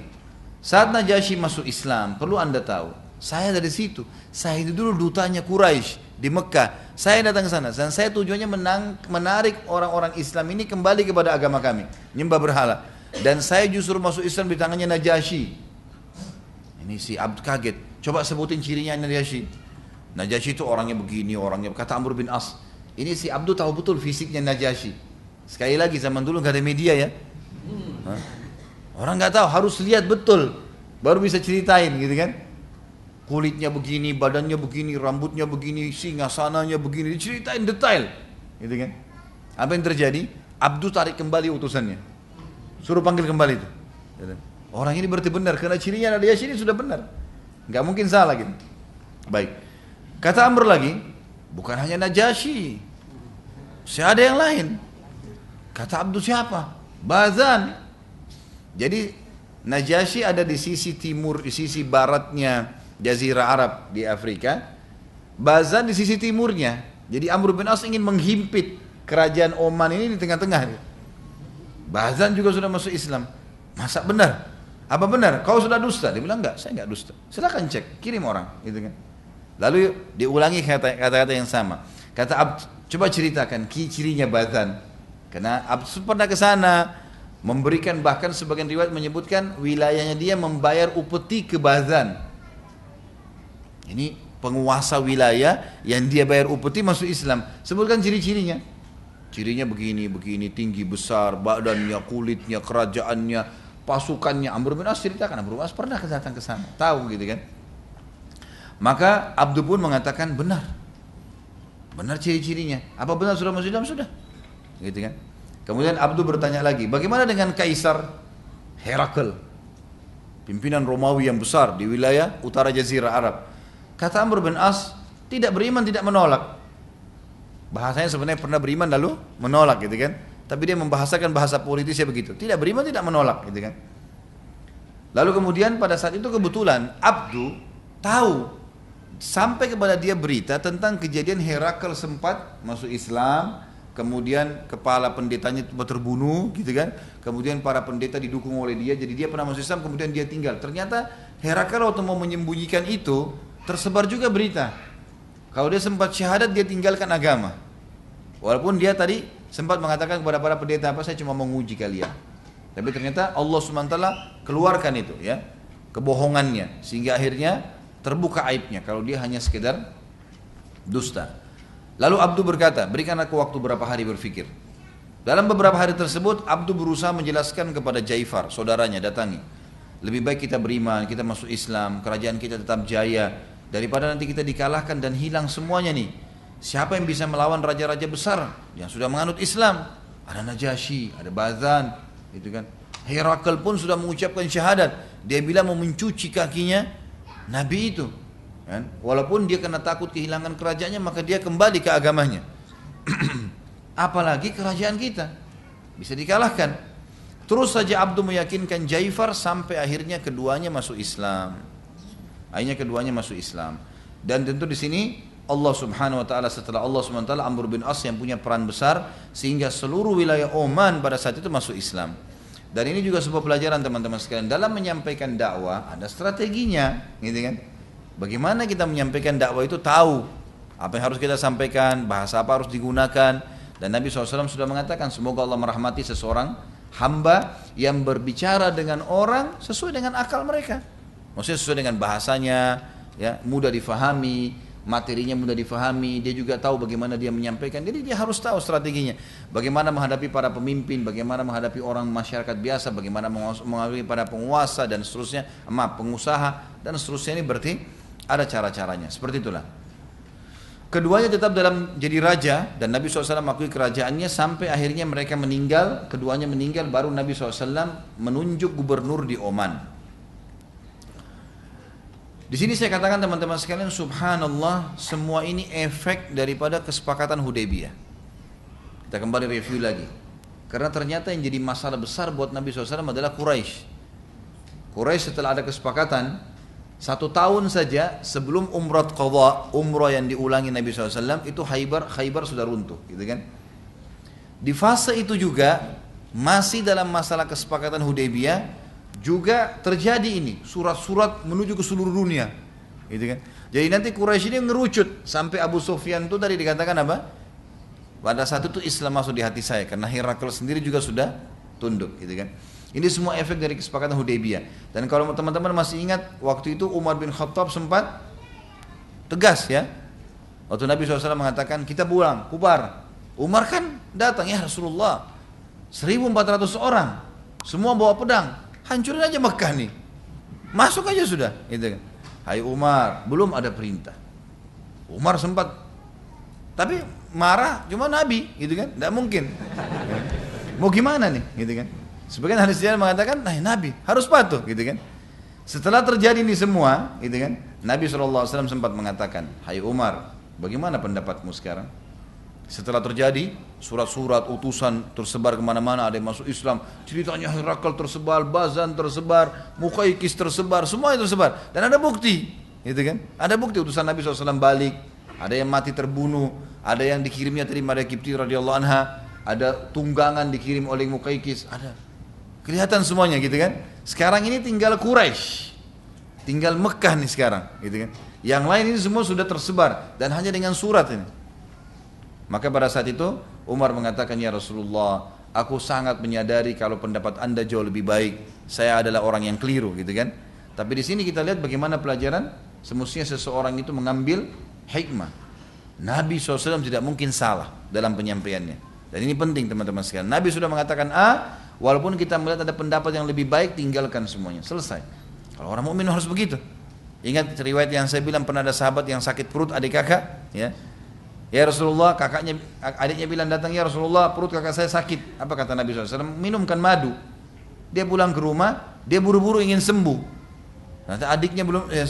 saat Najasyi masuk Islam, perlu anda tahu, saya dari situ, saya itu dulu dutanya Quraisy di Mekah. Saya datang ke sana dan saya tujuannya menarik orang-orang Islam ini kembali kepada agama kami, nyembah berhala. Dan saya justru masuk Islam di tangannya Najasyi. Ini si Abd kaget. Coba sebutin cirinya Najasyi. Najasyi itu orangnya begini, orangnya, kata Amr bin As. Ini si Abdu tahu betul fisiknya Najasyi. Sekali lagi zaman dulu nggak ada media ya. Orang nggak tahu, harus lihat betul, baru bisa ceritain gitu kan. Kulitnya begini, badannya begini, rambutnya begini, singgasananya begini, diceritain detail, gitu kan. Apa yang terjadi? Abdu tarik kembali utusannya, suruh panggil kembali itu. Orang ini berarti benar, karena cirinya Najasyi ini sudah benar, nggak mungkin salah gitu. Baik, kata Amr lagi, bukan hanya Najasyi, saya ada yang lain. Kata Abdu, siapa? Bazan. Jadi Najasyi ada di sisi timur, di sisi baratnya Jazirah Arab di Afrika, Bazan di sisi timurnya. Jadi Amr bin As ingin menghimpit kerajaan Oman ini di tengah-tengah. Bazan juga sudah masuk Islam. Masa benar? Apa benar? Kau sudah dusta? Dia bilang enggak, saya enggak dusta. Silakan cek, kirim orang, gitu kan. Lalu diulangi kata-kata yang sama. Kata Abd, coba ceritakan cirinya Bazan. Karena Abd pernah ke sana, memberikan, bahkan sebagian riwayat menyebutkan wilayahnya dia membayar upeti ke Bazan. Ini penguasa wilayah yang dia bayar upeti masuk Islam. Sebutkan ciri-cirinya. Cirinya begini, begini, tinggi, besar, badannya, kulitnya, kerajaannya, pasukannya. Amr bin As ceritakan, Amr bin As pernah datang ke sana, tahu gitu kan. Maka Abdu pun mengatakan benar. Benar ciri-cirinya. Apa benar sudah masuk Islam? Sudah. Gitu kan. Kemudian Abdu bertanya lagi, bagaimana dengan Kaisar Herakl, pimpinan Romawi yang besar di wilayah utara Jazirah Arab? Kata Amr bin As, tidak beriman, tidak menolak. Bahasanya sebenarnya pernah beriman lalu menolak gitu kan. Tapi dia membahasakan bahasa politisnya begitu. Tidak beriman, tidak menolak gitu kan. Lalu kemudian pada saat itu kebetulan Abdu tahu Sampai kepada dia berita tentang kejadian Herakles sempat masuk Islam, kemudian kepala pendetanya terbunuh gitu kan, kemudian para pendeta didukung oleh dia, jadi dia pernah masuk Islam, kemudian dia tinggal. Ternyata Herakles waktu mau menyembunyikan itu, tersebar juga berita kalau dia sempat syahadat, dia tinggalkan agama. Walaupun dia tadi sempat mengatakan kepada para pendeta, apa, saya cuma mau menguji kalian. Tapi ternyata Allah SWT keluarkan itu ya, kebohongannya, sehingga akhirnya terbuka aibnya kalau dia hanya sekedar dusta. Lalu Abdu berkata, berikan aku waktu berapa hari berpikir. Dalam beberapa hari tersebut Abdu berusaha menjelaskan kepada Jaifar, saudaranya, datangi. Lebih baik kita beriman, kita masuk Islam, kerajaan kita tetap jaya, daripada nanti kita dikalahkan dan hilang semuanya nih. Siapa yang bisa melawan raja-raja besar yang sudah menganut Islam? Ada Najasyi, ada Bazan, gitu kan. Herakles pun sudah mengucapkan syahadat. Dia bilang mau mencuci kakinya Nabi itu. Kan? Walaupun dia kena takut kehilangan kerajaannya, maka dia kembali ke agamanya. Apalagi kerajaan kita bisa dikalahkan. Terus saja Abdu meyakinkan Jaifar sampai akhirnya keduanya masuk Islam. Akhirnya keduanya masuk Islam. Dan tentu di sini Allah Subhanahu wa taala, setelah Allah Subhanahu wa taala, Amr bin As yang punya peran besar sehingga seluruh wilayah Oman pada saat itu masuk Islam. Dan ini juga sebuah pelajaran teman-teman sekalian, dalam menyampaikan dakwah ada strateginya, gitu kan? Bagaimana kita menyampaikan dakwah itu, tahu apa yang harus kita sampaikan, bahasa apa harus digunakan. Dan Nabi SAW sudah mengatakan, semoga Allah merahmati seseorang hamba yang berbicara dengan orang sesuai dengan akal mereka. Maksudnya sesuai dengan bahasanya, ya, mudah difahami, materinya mudah difahami, dia juga tahu bagaimana dia menyampaikan. Jadi dia harus tahu strateginya, bagaimana menghadapi para pemimpin, bagaimana menghadapi orang masyarakat biasa, bagaimana menghadapi para penguasa dan seterusnya, pengusaha dan seterusnya. Ini berarti ada cara-caranya, seperti itulah. Keduanya tetap dalam jadi raja, dan Nabi SAW mengakui kerajaannya sampai akhirnya mereka meninggal. Keduanya meninggal, baru Nabi SAW menunjuk gubernur di Oman. Di sini saya katakan teman-teman sekalian, subhanallah, semua ini efek daripada kesepakatan Hudaybiyah. Kita kembali review lagi, karena ternyata yang jadi masalah besar buat Nabi SAW adalah Quraisy. Quraisy setelah ada kesepakatan, 1 tahun saja sebelum umrah qadha, umrah yang diulangi Nabi SAW, itu Khaybar sudah runtuh, gitu kan? Di fase itu juga masih dalam masalah kesepakatan Hudaybiyah, juga terjadi ini surat-surat menuju ke seluruh dunia, gitu kan? Jadi nanti Quraisy ini ngerucut sampai Abu Sufyan itu tadi dikatakan apa? Pada saat itu Islam masuk di hati saya, karena Herakles sendiri juga sudah tunduk, gitu kan? Ini semua efek dari kesepakatan Hudaybiyah. Dan kalau teman-teman masih ingat, waktu itu Umar bin Khattab sempat tegas ya. Waktu Nabi SAW mengatakan kita pulang, bubar. Umar kan datang, ya Rasulullah, 1.400 orang, semua bawa pedang, hancurin aja Mekah nih, masuk aja sudah, gitu kan. Hai Umar, belum ada perintah. Umar sempat, tapi marah, cuma Nabi, gitu kan, tidak mungkin. Mau gimana nih, gitu kan. Sebagian hadis dia mengatakan, nah Nabi harus patuh, gitu kan. Setelah terjadi ini semua, gitu kan, Nabi SAW sempat mengatakan, hai Umar, bagaimana pendapatmu sekarang? Setelah terjadi surat-surat utusan tersebar kemana-mana, ada yang masuk Islam, ceritanya Herakles tersebar, Bazan tersebar, Muqaykis tersebar, semua itu tersebar, dan ada bukti, gitu kan? Ada bukti utusan Nabi SAW balik, ada yang mati terbunuh, ada yang dikirimnya tadi Maria Qibti radhiyallahu anha, ada tunggangan dikirim oleh Muqaykis, ada. Kelihatan semuanya, gitu kan. Sekarang ini tinggal Quraisy, tinggal Mekah nih sekarang, gitu kan. Yang lain ini semua sudah tersebar dan hanya dengan surat ini. Maka pada saat itu Umar mengatakan, ya Rasulullah, aku sangat menyadari kalau pendapat anda jauh lebih baik, saya adalah orang yang keliru, gitu kan. Tapi di sini kita lihat bagaimana pelajaran, semestinya seseorang itu mengambil hikmah. Nabi SAW tidak mungkin salah dalam penyampaiannya. Dan ini penting teman-teman sekalian. Nabi sudah mengatakan A, walaupun kita melihat ada pendapat yang lebih baik, tinggalkan semuanya, selesai. Kalau orang mukmin harus begitu. Ingat riwayat yang saya bilang, pernah ada sahabat yang sakit perut, adik kakak, ya. Ya Rasulullah, adiknya bilang datang, ya Rasulullah, perut kakak saya sakit. Apa kata Nabi SAW? Minumkan madu. Dia pulang ke rumah, dia buru-buru ingin sembuh. Nanti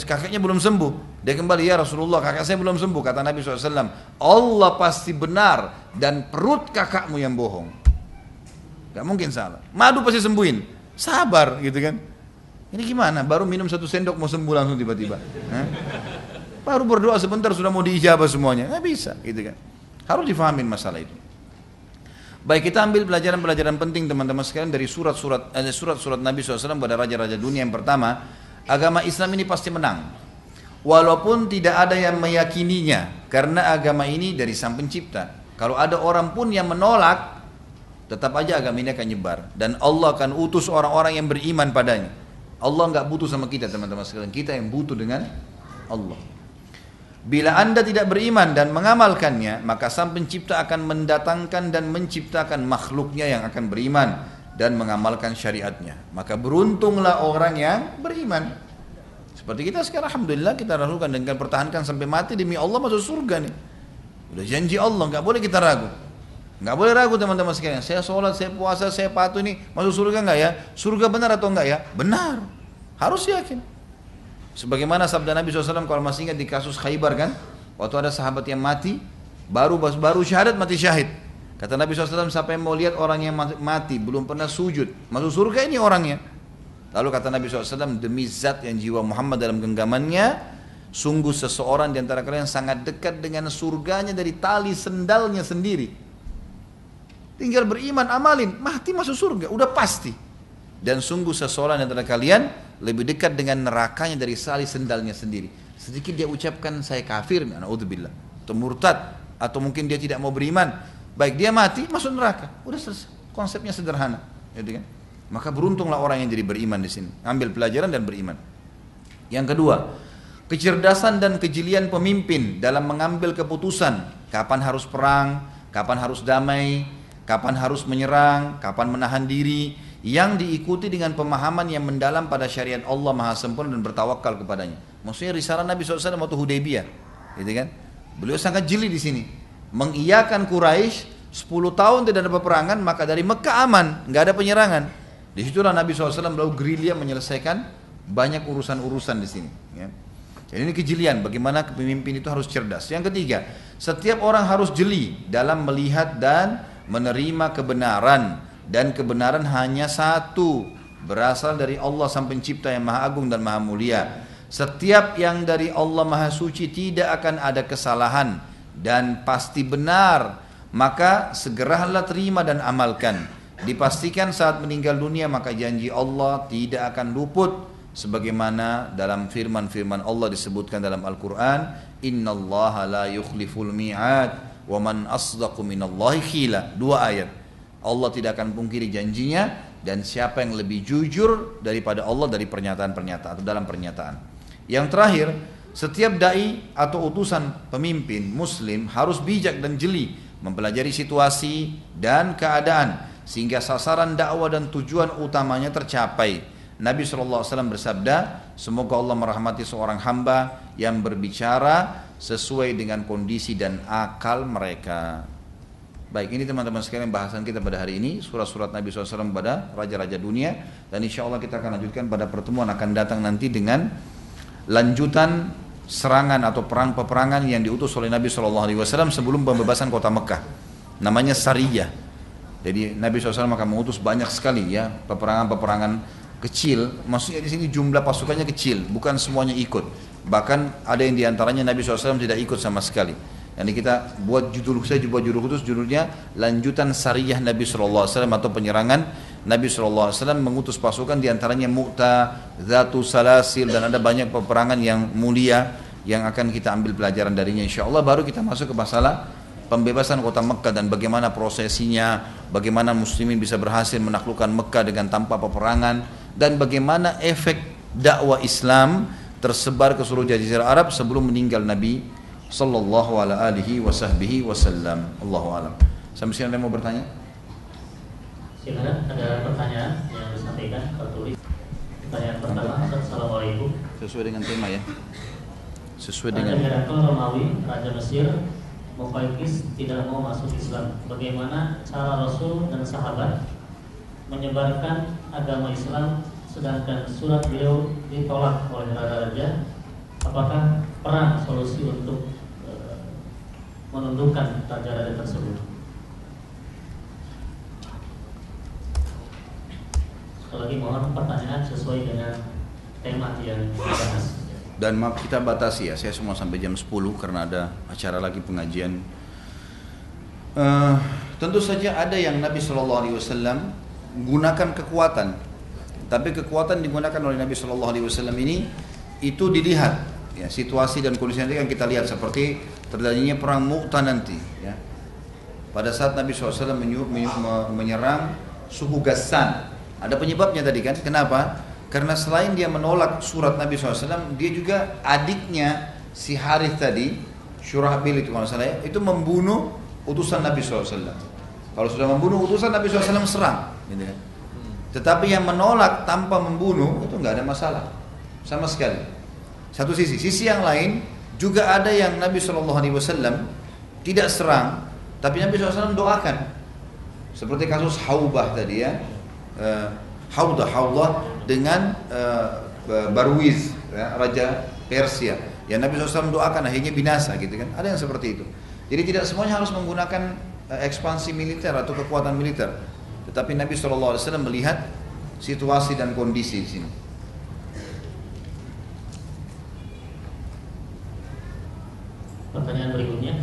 kakaknya belum sembuh. Dia kembali, ya Rasulullah, kakak saya belum sembuh. Kata Nabi SAW, Allah pasti benar dan perut kakakmu yang bohong. Gak mungkin salah. Madu pasti sembuhin. Sabar, gitu kan. Ini gimana? Baru minum 1 sendok mau sembuh langsung tiba-tiba. Baru berdoa sebentar sudah mau diijabah semuanya. Nggak bisa, gitu kan. Harus difahamin masalah itu. Baik, kita ambil pelajaran-pelajaran penting teman-teman sekalian dari surat-surat Nabi SAW pada raja-raja dunia. Yang pertama, agama Islam ini pasti menang. Walaupun tidak ada yang meyakininya, karena agama ini dari Sang Pencipta. Kalau ada orang pun yang menolak, tetap aja agama ini akan nyebar. Dan Allah akan utus orang-orang yang beriman padanya. Allah nggak butuh sama kita teman-teman sekalian. Kita yang butuh dengan Allah. Bila anda tidak beriman dan mengamalkannya, maka Sang Pencipta akan mendatangkan dan menciptakan makhluknya yang akan beriman dan mengamalkan syariatnya. Maka beruntunglah orang yang beriman. Seperti kita sekarang, alhamdulillah kita lakukan dengan pertahankan sampai mati demi Allah masuk surga nih. Udah janji Allah, nggak boleh kita ragu. Nggak boleh ragu teman-teman sekalian. Saya sholat, saya puasa, saya patuh ini masuk surga nggak ya? Surga benar atau enggak ya? Benar. Harus yakin. Sebagaimana sabda Nabi SAW kalau masih ingat di kasus Khaybar kan, waktu ada sahabat yang mati, baru syahadat mati syahid. Kata Nabi SAW, siapa yang mau lihat orang yang mati belum pernah sujud, masuk surga ini orangnya. Lalu kata Nabi SAW, demi zat yang jiwa Muhammad dalam genggamannya, sungguh seseorang di antara kalian sangat dekat dengan surganya dari tali sendalnya sendiri. Tinggal beriman, amalin, mati masuk surga, udah pasti. Dan sungguh seseorang di antara kalian lebih dekat dengan nerakanya dari tali sendalnya sendiri. Sedikit dia ucapkan saya kafir, naudzubillah, atau murtad, atau mungkin dia tidak mau beriman, baik dia mati masuk neraka, udah selesai. Konsepnya sederhana, gitu kan? Maka beruntunglah orang yang jadi beriman di sini. Ambil pelajaran dan beriman. Yang kedua, kecerdasan dan kejelian pemimpin dalam mengambil keputusan kapan harus perang, kapan harus damai, kapan harus menyerang, kapan menahan diri, yang diikuti dengan pemahaman yang mendalam pada syariat Allah Maha Sempurna dan bertawakal kepadanya. Maksudnya risalah Nabi SAW waktu Hudaybiyah, gitu kan? Beliau sangat jeli di sini, mengiyakan Quraisy 10 tahun tidak ada peperangan, maka dari Mekah aman, nggak ada penyerangan. Disitulah Nabi SAW beliau gerilya menyelesaikan banyak urusan-urusan di sini. Ya. Jadi ini kejelian, bagaimana pemimpin itu harus cerdas. Yang ketiga, setiap orang harus jeli dalam melihat dan menerima kebenaran. Dan kebenaran hanya satu, berasal dari Allah Sang Pencipta yang Maha Agung dan Maha Mulia. Setiap yang dari Allah Maha Suci tidak akan ada kesalahan dan pasti benar. Maka segeralah terima dan amalkan. Dipastikan saat meninggal dunia maka janji Allah tidak akan luput. Sebagaimana dalam firman-firman Allah disebutkan dalam Al-Quran, Innallaha la yukhliful mi'ad wa man asdaqu minallahi khila. 2 ayat. Allah tidak akan pungkiri janjinya, dan siapa yang lebih jujur daripada Allah dari pernyataan-pernyataan atau dalam pernyataan. Yang terakhir, setiap dai atau utusan pemimpin muslim harus bijak dan jeli mempelajari situasi dan keadaan sehingga sasaran dakwah dan tujuan utamanya tercapai. Nabi SAW bersabda, semoga Allah merahmati seorang hamba yang berbicara sesuai dengan kondisi dan akal mereka. Baik, ini teman-teman sekalian bahasan kita pada hari ini, surat-surat Nabi SAW pada raja-raja dunia. Dan insya Allah kita akan lanjutkan pada pertemuan akan datang nanti dengan lanjutan serangan atau perang peperangan yang diutus oleh Nabi SAW sebelum pembebasan kota Mekah. Namanya Sariyah. Jadi Nabi SAW akan mengutus banyak sekali ya peperangan-peperangan kecil. Maksudnya di sini jumlah pasukannya kecil, bukan semuanya ikut. Bahkan ada yang diantaranya Nabi SAW tidak ikut sama sekali. Jadi kita buat judul khusus, judulnya lanjutan Sariyah Nabi SAW atau penyerangan Nabi SAW mengutus pasukan diantaranya Mu'ta, Zatu Salasil, dan ada banyak peperangan yang mulia yang akan kita ambil pelajaran darinya insya Allah. Baru kita masuk ke masalah pembebasan kota Mekah dan bagaimana prosesinya, bagaimana muslimin bisa berhasil menaklukkan Mekah dengan tanpa peperangan, dan bagaimana efek dakwah Islam tersebar ke seluruh jazirah Arab sebelum meninggal Nabi sallallahu alaihi wasallam. Allahu a'lam. Sampai sini ada yang mau bertanya? Silakan, ada pertanyaan yang disampaikan tertulis. Pertanyaan pertama, Assalamualaikum. Sesuai dengan tema ya. Sesuai dengan Raja Romawi, Raja Mesir, Muqawqis tidak mau masuk Islam. Bagaimana cara Rasul dan sahabat menyebarkan agama Islam sedangkan surat beliau ditolak oleh raja-raja? Apakah perang solusi untuk menundukkan raja-raja tersebut? Sekali lagi mohon pertanyaan sesuai dengan tema yang dibahas. Dan maaf kita batasi ya, saya semua sampai jam 10 karena ada acara lagi pengajian. Tentu saja ada yang Nabi SAW gunakan kekuatan, tapi kekuatan digunakan oleh Nabi SAW ini itu dilihat ya, situasi dan kondisi nanti yang kita lihat, seperti terjadinya perang Mu'tah nanti ya. Pada saat Nabi SAW menyerang suku Ghassan, ada penyebabnya tadi kan, kenapa? Karena selain dia menolak surat Nabi SAW, dia juga adiknya si Harith tadi, Syurahbil itu kalau salah ya, itu membunuh utusan Nabi SAW. Kalau sudah membunuh utusan Nabi SAW serang gitu ya. Tetapi yang menolak tanpa membunuh itu nggak ada masalah sama sekali. Satu sisi yang lain juga ada yang Nabi SAW tidak serang, tapi Nabi SAW doakan. Seperti kasus Haubah tadi ya, Haudah dengan Barwiz ya, Raja Persia. Ya Nabi SAW doakan akhirnya binasa gitu kan. Ada yang seperti itu. Jadi tidak semuanya harus menggunakan ekspansi militer atau kekuatan militer. Tetapi Nabi SAW melihat situasi dan kondisi di sini. Pertanyaan berikutnya,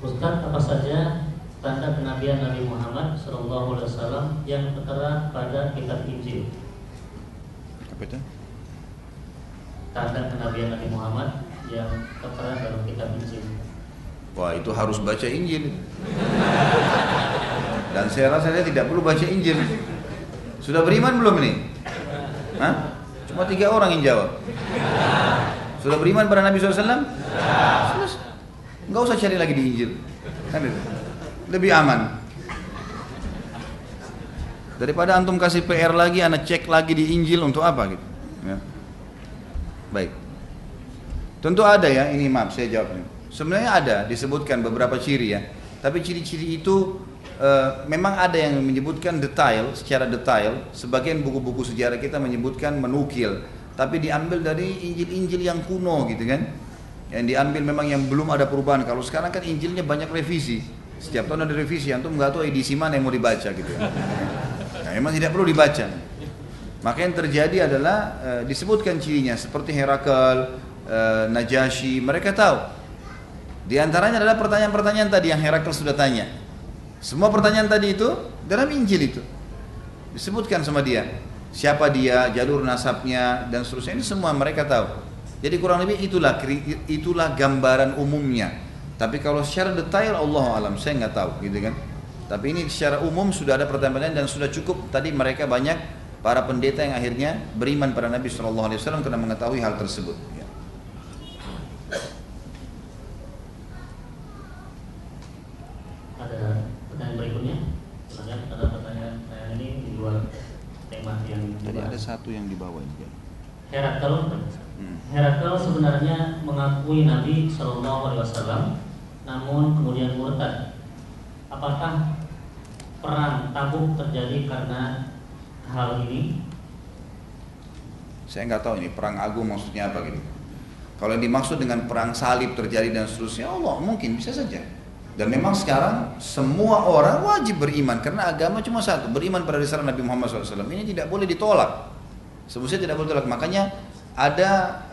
Ustaz, apa saja tanda kenabian Nabi Muhammad SAW yang tertera pada kitab Injil? Apa itu? Tanda kenabian Nabi Muhammad yang tertera dalam kitab Injil. Wah, itu harus baca Injil. Dan saya rasa saya tidak perlu baca Injil. Sudah beriman belum ini? Hah? Cuma 3 orang yang jawab. Sudah beriman pada Nabi SAW? Selesai. Nggak usah cari lagi di Injil. Kan itu. Lebih aman. Daripada antum kasih PR lagi, anak cek lagi di Injil untuk apa gitu. Ya. Baik. Tentu ada ya, ini maaf saya jawab ini. Sebenarnya ada disebutkan beberapa ciri ya. Tapi ciri-ciri itu memang ada yang menyebutkan detail, secara detail. Sebagian buku-buku sejarah kita menyebutkan menukil, tapi diambil dari Injil-Injil yang kuno gitu kan. Yang diambil memang yang belum ada perubahan. Kalau sekarang kan Injilnya banyak revisi. Setiap tahun ada revisi, antum nggak tahu edisi mana yang mau dibaca gitu. Nah, memang tidak perlu dibaca. Maka yang terjadi adalah disebutkan cirinya seperti Herakl, Najasyi, mereka tahu. Di antaranya adalah pertanyaan-pertanyaan tadi yang Herakl sudah tanya. Semua pertanyaan tadi itu dalam Injil itu disebutkan sama dia. Siapa dia, jalur nasabnya dan seterusnya, ini semua mereka tahu. Jadi kurang lebih itulah gambaran umumnya. Tapi kalau secara detail Allah alam saya nggak tahu gitu kan. Tapi ini secara umum sudah ada pertanyaan dan sudah cukup. Tadi mereka banyak para pendeta yang akhirnya beriman pada Nabi SAW karena mengetahui hal tersebut. Ya. Ada pertanyaan berikutnya? Ada pertanyaan ini di luar tema yang Tadi ada satu yang di bawah ini. Herakl sebenarnya mengakui Nabi SAW, namun kemudian murtad. Apakah perang Tabuk terjadi karena hal ini? Saya nggak tahu ini perang agung maksudnya apa gitu. Kalau yang dimaksud dengan perang salib terjadi dan seterusnya, Allah mungkin bisa saja. Dan memang sekarang semua orang wajib beriman karena agama cuma satu, beriman pada risalah Nabi Muhammad SAW. Ini tidak boleh ditolak. Sebetulnya tidak boleh ditolak. Makanya ada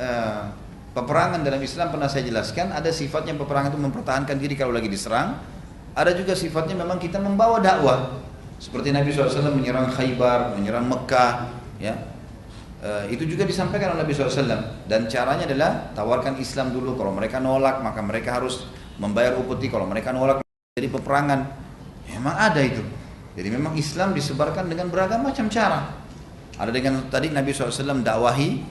peperangan dalam Islam pernah saya jelaskan. Ada sifatnya peperangan itu mempertahankan diri kalau lagi diserang. Ada juga sifatnya memang kita membawa dakwah. Seperti Nabi SAW menyerang Khaybar, menyerang Mekah, ya. Itu juga disampaikan oleh Nabi SAW. Dan caranya adalah tawarkan Islam dulu. Kalau mereka nolak maka mereka harus membayar upeti. Kalau mereka nolak jadi peperangan. Memang ada itu. Jadi memang Islam disebarkan dengan beragam macam cara. Ada dengan tadi Nabi SAW dakwahi,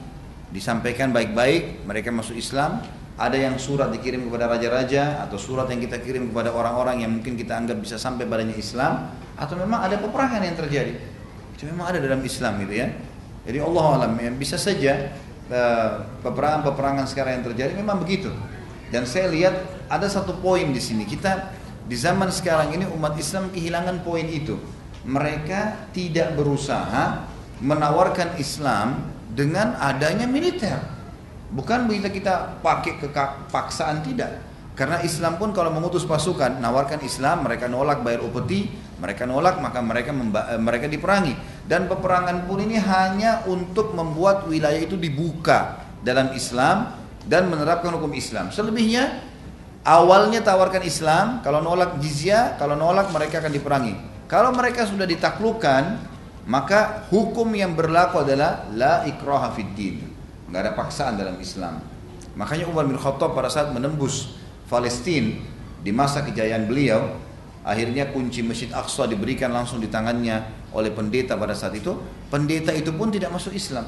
disampaikan baik-baik, mereka masuk Islam. Ada yang surat dikirim kepada raja-raja, atau surat yang kita kirim kepada orang-orang yang mungkin kita anggap bisa sampai padanya Islam. Atau memang ada peperangan yang terjadi. Itu memang ada dalam Islam gitu ya. Jadi Allah alam, ya, bisa saja peperangan-peperangan sekarang yang terjadi memang begitu. Dan saya lihat ada satu poin di sini. Kita di zaman sekarang ini umat Islam kehilangan poin itu. Mereka tidak berusaha menawarkan Islam dengan adanya militer. Bukan bila kita pakai kepaksaan, tidak. Karena Islam pun kalau mengutus pasukan, nawarkan Islam, mereka nolak bayar upeti, mereka nolak maka mereka diperangi. Dan peperangan pun ini hanya untuk membuat wilayah itu dibuka. dalam Islam dan menerapkan hukum Islam. Selebihnya awalnya tawarkan Islam, kalau nolak jizyah, kalau nolak mereka akan diperangi. Kalau mereka sudah ditaklukkan, maka hukum yang berlaku adalah la ikraha fid din. Enggak ada paksaan dalam Islam. Makanya Umar bin Khattab pada saat menembus Palestina di masa kejayaan beliau, akhirnya kunci Masjid Aqsa diberikan langsung di tangannya oleh pendeta pada saat itu. Pendeta itu pun tidak masuk Islam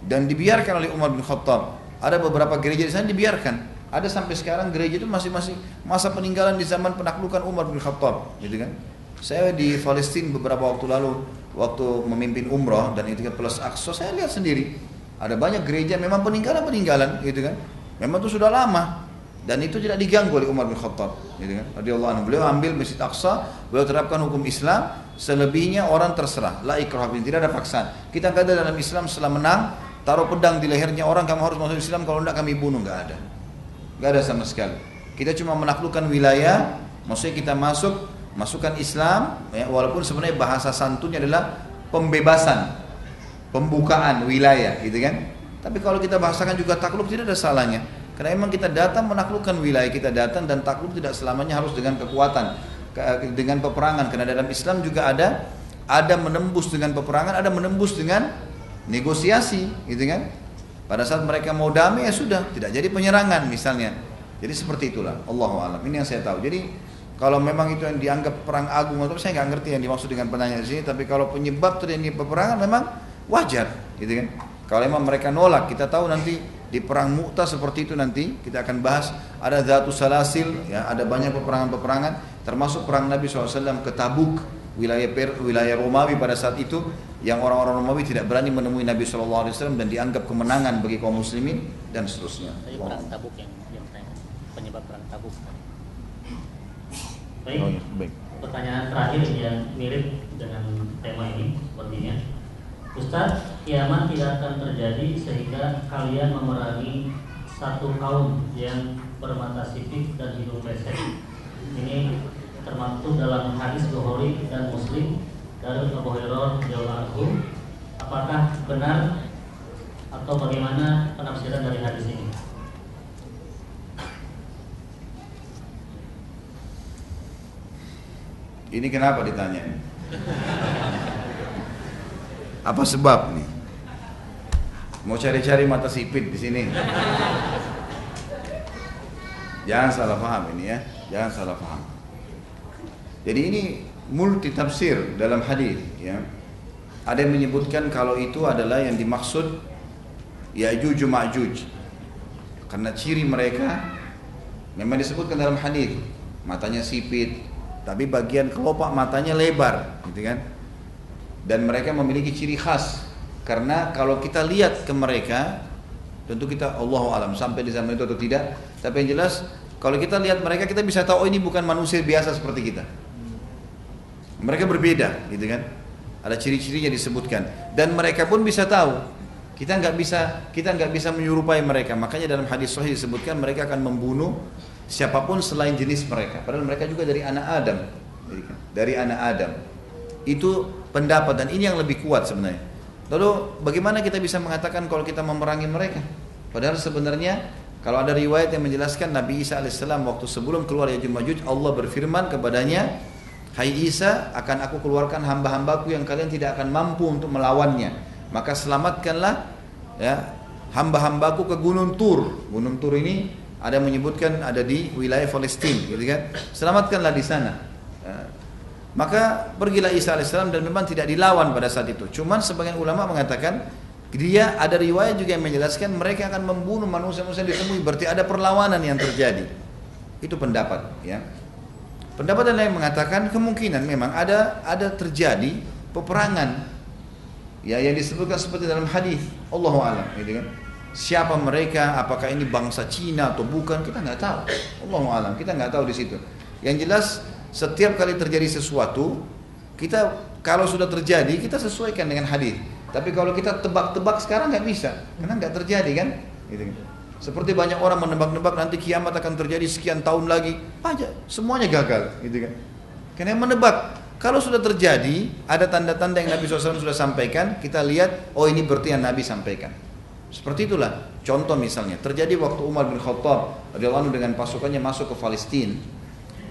dan dibiarkan oleh Umar bin Khattab. Ada beberapa gereja di sana dibiarkan. Ada sampai sekarang gereja itu masih masa peninggalan di zaman penaklukan Umar bin Khattab, gitu kan? Saya di Palestina beberapa waktu lalu, waktu memimpin umrah dan itu plus Aqsa, saya lihat sendiri ada banyak gereja memang peninggalan, gitu kan? Memang itu sudah lama dan itu tidak diganggu oleh Umar bin Khattab, gitu kan? Radhiyallahu anhu. Beliau ambil Masjid Aqsa, beliau terapkan hukum Islam, selebihnya orang terserah. La ikraha, tidak ada paksaan. Kita nggak ada dalam Islam setelah menang taruh pedang di lehernya orang, kamu harus masuk Islam, kalau enggak kami bunuh, nggak ada. Gak ada sama sekali. Kita cuma menaklukkan wilayah, maksudnya kita masukkan Islam, ya, walaupun sebenarnya bahasa santunnya adalah pembebasan, pembukaan wilayah, gitu kan. Tapi kalau kita bahasakan juga takluk, tidak ada salahnya. Karena memang kita datang menaklukkan wilayah, kita datang, dan takluk tidak selamanya harus dengan kekuatan, dengan peperangan. Karena dalam Islam juga ada menembus dengan peperangan, ada menembus dengan negosiasi, gitu kan. Pada saat mereka mau damai ya sudah, tidak jadi penyerangan misalnya. Jadi seperti itulah, Allahu a'lam. Ini yang saya tahu. Jadi kalau memang itu yang dianggap perang agung, atau saya nggak ngerti yang dimaksud dengan pertanyaan di sini. Tapi kalau penyebab terjadi peperangan memang wajar, gitu kan. Kalau memang mereka nolak, kita tahu nanti di perang Mu'tah seperti itu nanti kita akan bahas. Ada Dhatus Salasil, ya, ada banyak peperangan, termasuk perang Nabi SAW ke Tabuk, wilayah Romawi pada saat itu, yang orang-orang Romawi tidak berani menemui Nabi SAW dan dianggap kemenangan bagi kaum muslimin dan seterusnya. Tadi perang Tabuk yang tanya, penyebab perang Tabuk. Baik. Oh, ya, baik. Pertanyaan terakhir yang mirip dengan tema ini sepertinya. Ustaz, kiamat tidak akan terjadi sehingga kalian memerangi satu kaum yang bermata sipit dan hidung pesek. Ini termaktub dalam hadis Bukhari dan Muslim dari Abu Hurairah radhiyallahu anhu. Apakah benar atau bagaimana penafsiran dari hadis ini? Ini kenapa ditanya? Apa sebab nih? Mau cari-cari mata sipit di sini? Jangan salah paham ini ya, jangan salah paham. Jadi ini multi tafsir dalam hadis, ya. Ada yang menyebutkan kalau itu adalah yang dimaksud Ya'juj Ma'juj. Karena ciri mereka memang disebutkan dalam hadis, matanya sipit, tapi bagian kelopak matanya lebar, gitu kan? Dan mereka memiliki ciri khas. Karena kalau kita lihat ke mereka, tentu kita Allahu alam sampai di zaman itu atau tidak, tapi yang jelas kalau kita lihat mereka, kita bisa tahu oh ini bukan manusia biasa seperti kita. Mereka berbeda, gitu kan? Ada ciri-cirinya disebutkan, dan mereka pun bisa tahu. Kita nggak bisa menyerupai mereka. Makanya dalam hadis sahih disebutkan mereka akan membunuh siapapun selain jenis mereka. Padahal mereka juga dari anak Adam, dari anak Adam. Itu pendapat dan ini yang lebih kuat sebenarnya. Lalu bagaimana kita bisa mengatakan kalau kita memerangi mereka? Padahal sebenarnya kalau ada riwayat yang menjelaskan Nabi Isa alaihissalam waktu sebelum keluar Ya'juj Ma'juj, Allah berfirman kepadanya, "Hai Isa, akan aku keluarkan hamba-hambaku yang kalian tidak akan mampu untuk melawannya. Maka selamatkanlah ya hamba-hambaku ke Gunung Tur." Gunung Tur ini ada yang menyebutkan ada di wilayah Palestina, gitu kan? Selamatkanlah di sana. Ya. Maka pergilah Isa alaihissalam dan memang tidak dilawan pada saat itu. Cuman sebagian ulama mengatakan dia ada riwayat juga yang menjelaskan mereka akan membunuh manusia-manusia yang ditemui, berarti ada perlawanan yang terjadi. Itu pendapat, ya. Pendapat lain mengatakan kemungkinan memang ada terjadi peperangan, ya yang disebutkan seperti dalam hadis. Allahu a'lam, gitu kan. Siapa mereka? Apakah ini bangsa Cina atau bukan? Kita nggak tahu. Allahu a'lam, kita nggak tahu di situ. Yang jelas setiap kali terjadi sesuatu, kita kalau sudah terjadi kita sesuaikan dengan hadis. Tapi kalau kita tebak-tebak sekarang nggak bisa, karena nggak terjadi kan. Gitu. Seperti banyak orang menebak-nebak nanti kiamat akan terjadi sekian tahun lagi, aja semuanya gagal, gitu kan? Karena menebak, kalau sudah terjadi, ada tanda-tanda yang Nabi SAW sudah sampaikan, kita lihat, oh ini berarti yang Nabi sampaikan. Seperti itulah contoh misalnya terjadi waktu Umar bin Khattab radhiyallahu anhu dengan pasukannya masuk ke Palestina.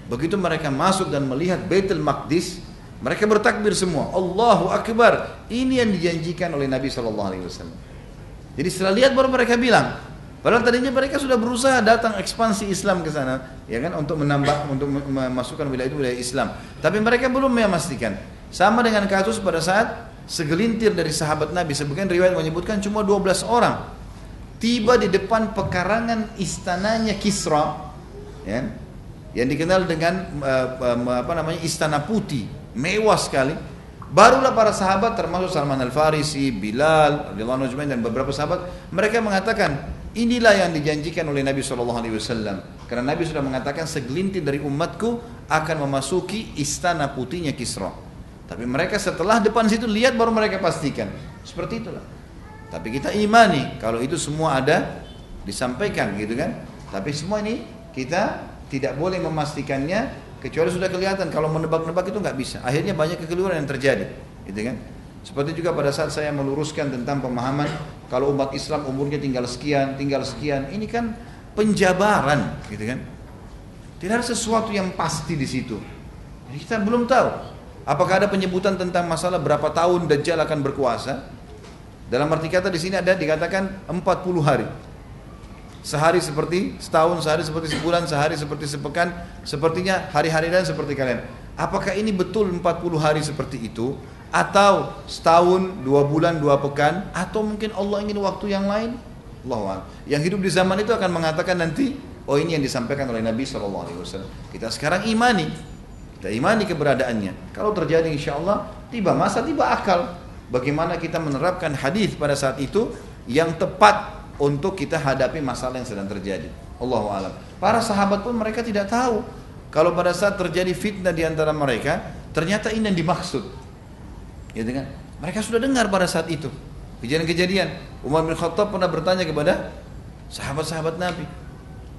Begitu mereka masuk dan melihat Baitul Maqdis, mereka bertakbir semua, Allahu Akbar. Ini yang dijanjikan oleh Nabi SAW. Jadi setelah lihat baru mereka bilang, padahal tadinya mereka sudah berusaha datang ekspansi Islam ke sana, ya kan, untuk menambah, untuk memasukkan wilayah itu wilayah Islam. Tapi mereka belum memastikan. Sama dengan kasus pada saat segelintir dari sahabat Nabi, sebagian riwayat menyebutkan cuma 12 orang tiba di depan pekarangan istananya Kisra, ya, yang dikenal dengan Istana Putih, mewah sekali. Barulah para sahabat termasuk Salman Al-Farisi, Bilal radhiyallahu anhu dan beberapa sahabat, mereka mengatakan inilah yang dijanjikan oleh Nabi SAW. Karena Nabi sudah mengatakan segelintir dari umatku akan memasuki istana putihnya Kisra. Tapi mereka setelah depan situ lihat baru mereka pastikan. Seperti itulah. Tapi kita imani kalau itu semua ada disampaikan gitu kan. Tapi semua ini kita tidak boleh memastikannya kecuali sudah kelihatan. Kalau menebak-nebak itu nggak bisa. Akhirnya banyak kekeliruan yang terjadi, gitu kan. Seperti juga pada saat saya meluruskan tentang pemahaman kalau umat Islam umurnya tinggal sekian, ini kan penjabaran, gitu kan. Tidak ada sesuatu yang pasti di situ. Jadi kita belum tahu. Apakah ada penyebutan tentang masalah berapa tahun Dajjal akan berkuasa? Dalam arti kata di sini ada dikatakan 40 hari. Sehari seperti setahun, sehari seperti sebulan, sehari seperti sepekan, sepertinya hari-hari dan seperti kalian. Apakah ini betul 40 hari seperti itu? Atau setahun, 2 bulan, 2 pekan? Atau mungkin Allah ingin waktu yang lain? Allahu a'lam. Yang hidup di zaman itu akan mengatakan nanti, oh ini yang disampaikan oleh Nabi SAW. Kita sekarang imani. Kita imani keberadaannya. Kalau terjadi insya Allah, tiba masa, tiba akal. Bagaimana kita menerapkan hadis pada saat itu yang tepat untuk kita hadapi masalah yang sedang terjadi. Allahu a'lam. Para sahabat pun mereka tidak tahu kalau pada saat terjadi fitnah di antara mereka, ternyata ini yang dimaksud. Ya, kan? Mereka sudah dengar pada saat itu kejadian-kejadian. Umar bin Khattab pernah bertanya kepada sahabat-sahabat Nabi,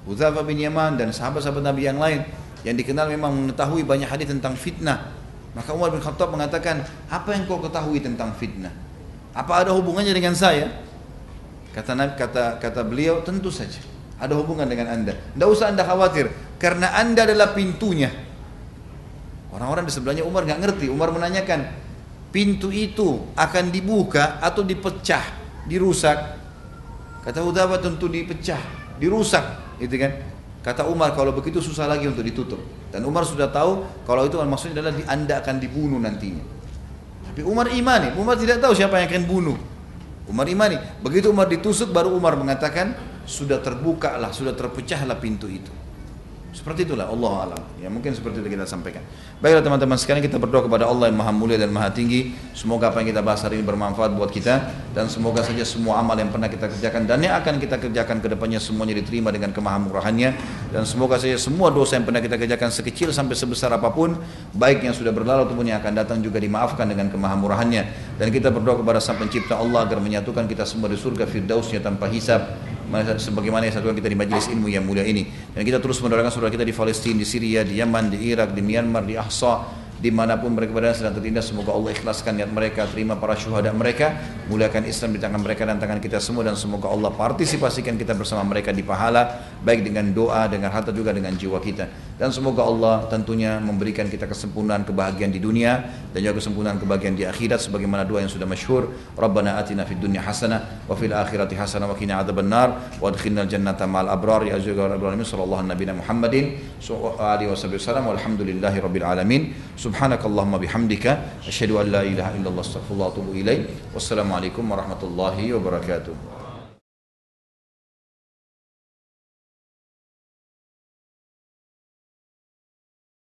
Hudzaifah bin Yaman dan sahabat-sahabat Nabi yang lain yang dikenal memang mengetahui banyak hadis tentang fitnah. Maka Umar bin Khattab mengatakan, apa yang kau ketahui tentang fitnah? Apa ada hubungannya dengan saya? Kata beliau, tentu saja ada hubungan dengan anda. Tidak usah anda khawatir, karena anda adalah pintunya. Orang-orang di sebelahnya Umar nggak ngerti. Umar menanyakan, pintu itu akan dibuka atau dipecah, dirusak? Kata Hudzaifah, tentu dipecah, dirusak, gitu kan? Kata Umar, kalau begitu susah lagi untuk ditutup. Dan Umar sudah tahu kalau itu maksudnya adalah anda akan dibunuh nantinya. Tapi Umar imani, Umar tidak tahu siapa yang akan bunuh. Umar imani. Begitu Umar ditusuk baru Umar mengatakan sudah terbuka lah, sudah terpecahlah pintu itu. Seperti itulah Allah alam. Ya mungkin seperti itu kita sampaikan. Baiklah teman-teman sekalian, kita berdoa kepada Allah yang Maha Mulia dan Maha Tinggi. Semoga apa yang kita bahas hari ini bermanfaat buat kita, dan semoga saja semua amal yang pernah kita kerjakan dan yang akan kita kerjakan ke depannya semuanya diterima dengan kemahamurahannya, dan semoga saja semua dosa yang pernah kita kerjakan sekecil sampai sebesar apapun, baik yang sudah berlalu ataupun yang akan datang juga dimaafkan dengan kemahamurahannya. Dan kita berdoa kepada Sang Pencipta Allah agar menyatukan kita semua di surga firdausnya tanpa hisab, sebagaimana yang satukan kita di majelis ilmu yang mulia ini. Dan kita terus mendoakan saudara kita di Palestina, di Syria, di Yaman, di Irak, di Myanmar, di Ahsa, dimanapun mereka berada sedang tertindas. Semoga Allah ikhlaskan niat mereka, terima para syuhada mereka, muliakan Islam di tangan mereka dan tangan kita semua, dan semoga Allah partisipasikan kita bersama mereka di pahala, baik dengan doa, dengan harta, juga dengan jiwa kita. Dan semoga Allah tentunya memberikan kita kesempurnaan kebahagiaan di dunia dan juga kesempurnaan kebahagiaan di akhirat, sebagaimana doa yang sudah masyhur, Rabbana atina fid dunya hasanah wa fil akhirati hasanah wa qina adzabannar wa adkhilnal jannata ma'al abrar ya azza wa jalla. Sallallahu nabiyana Muhammadin alihi wasallam walhamdulillahi rabbil alamin. Subhanakallahumma bihamdika asyhadu an la ilaha illallah astaghfirullah wa atubu ilaik. Wassalamualaikum warahmatullahi wabarakatuh.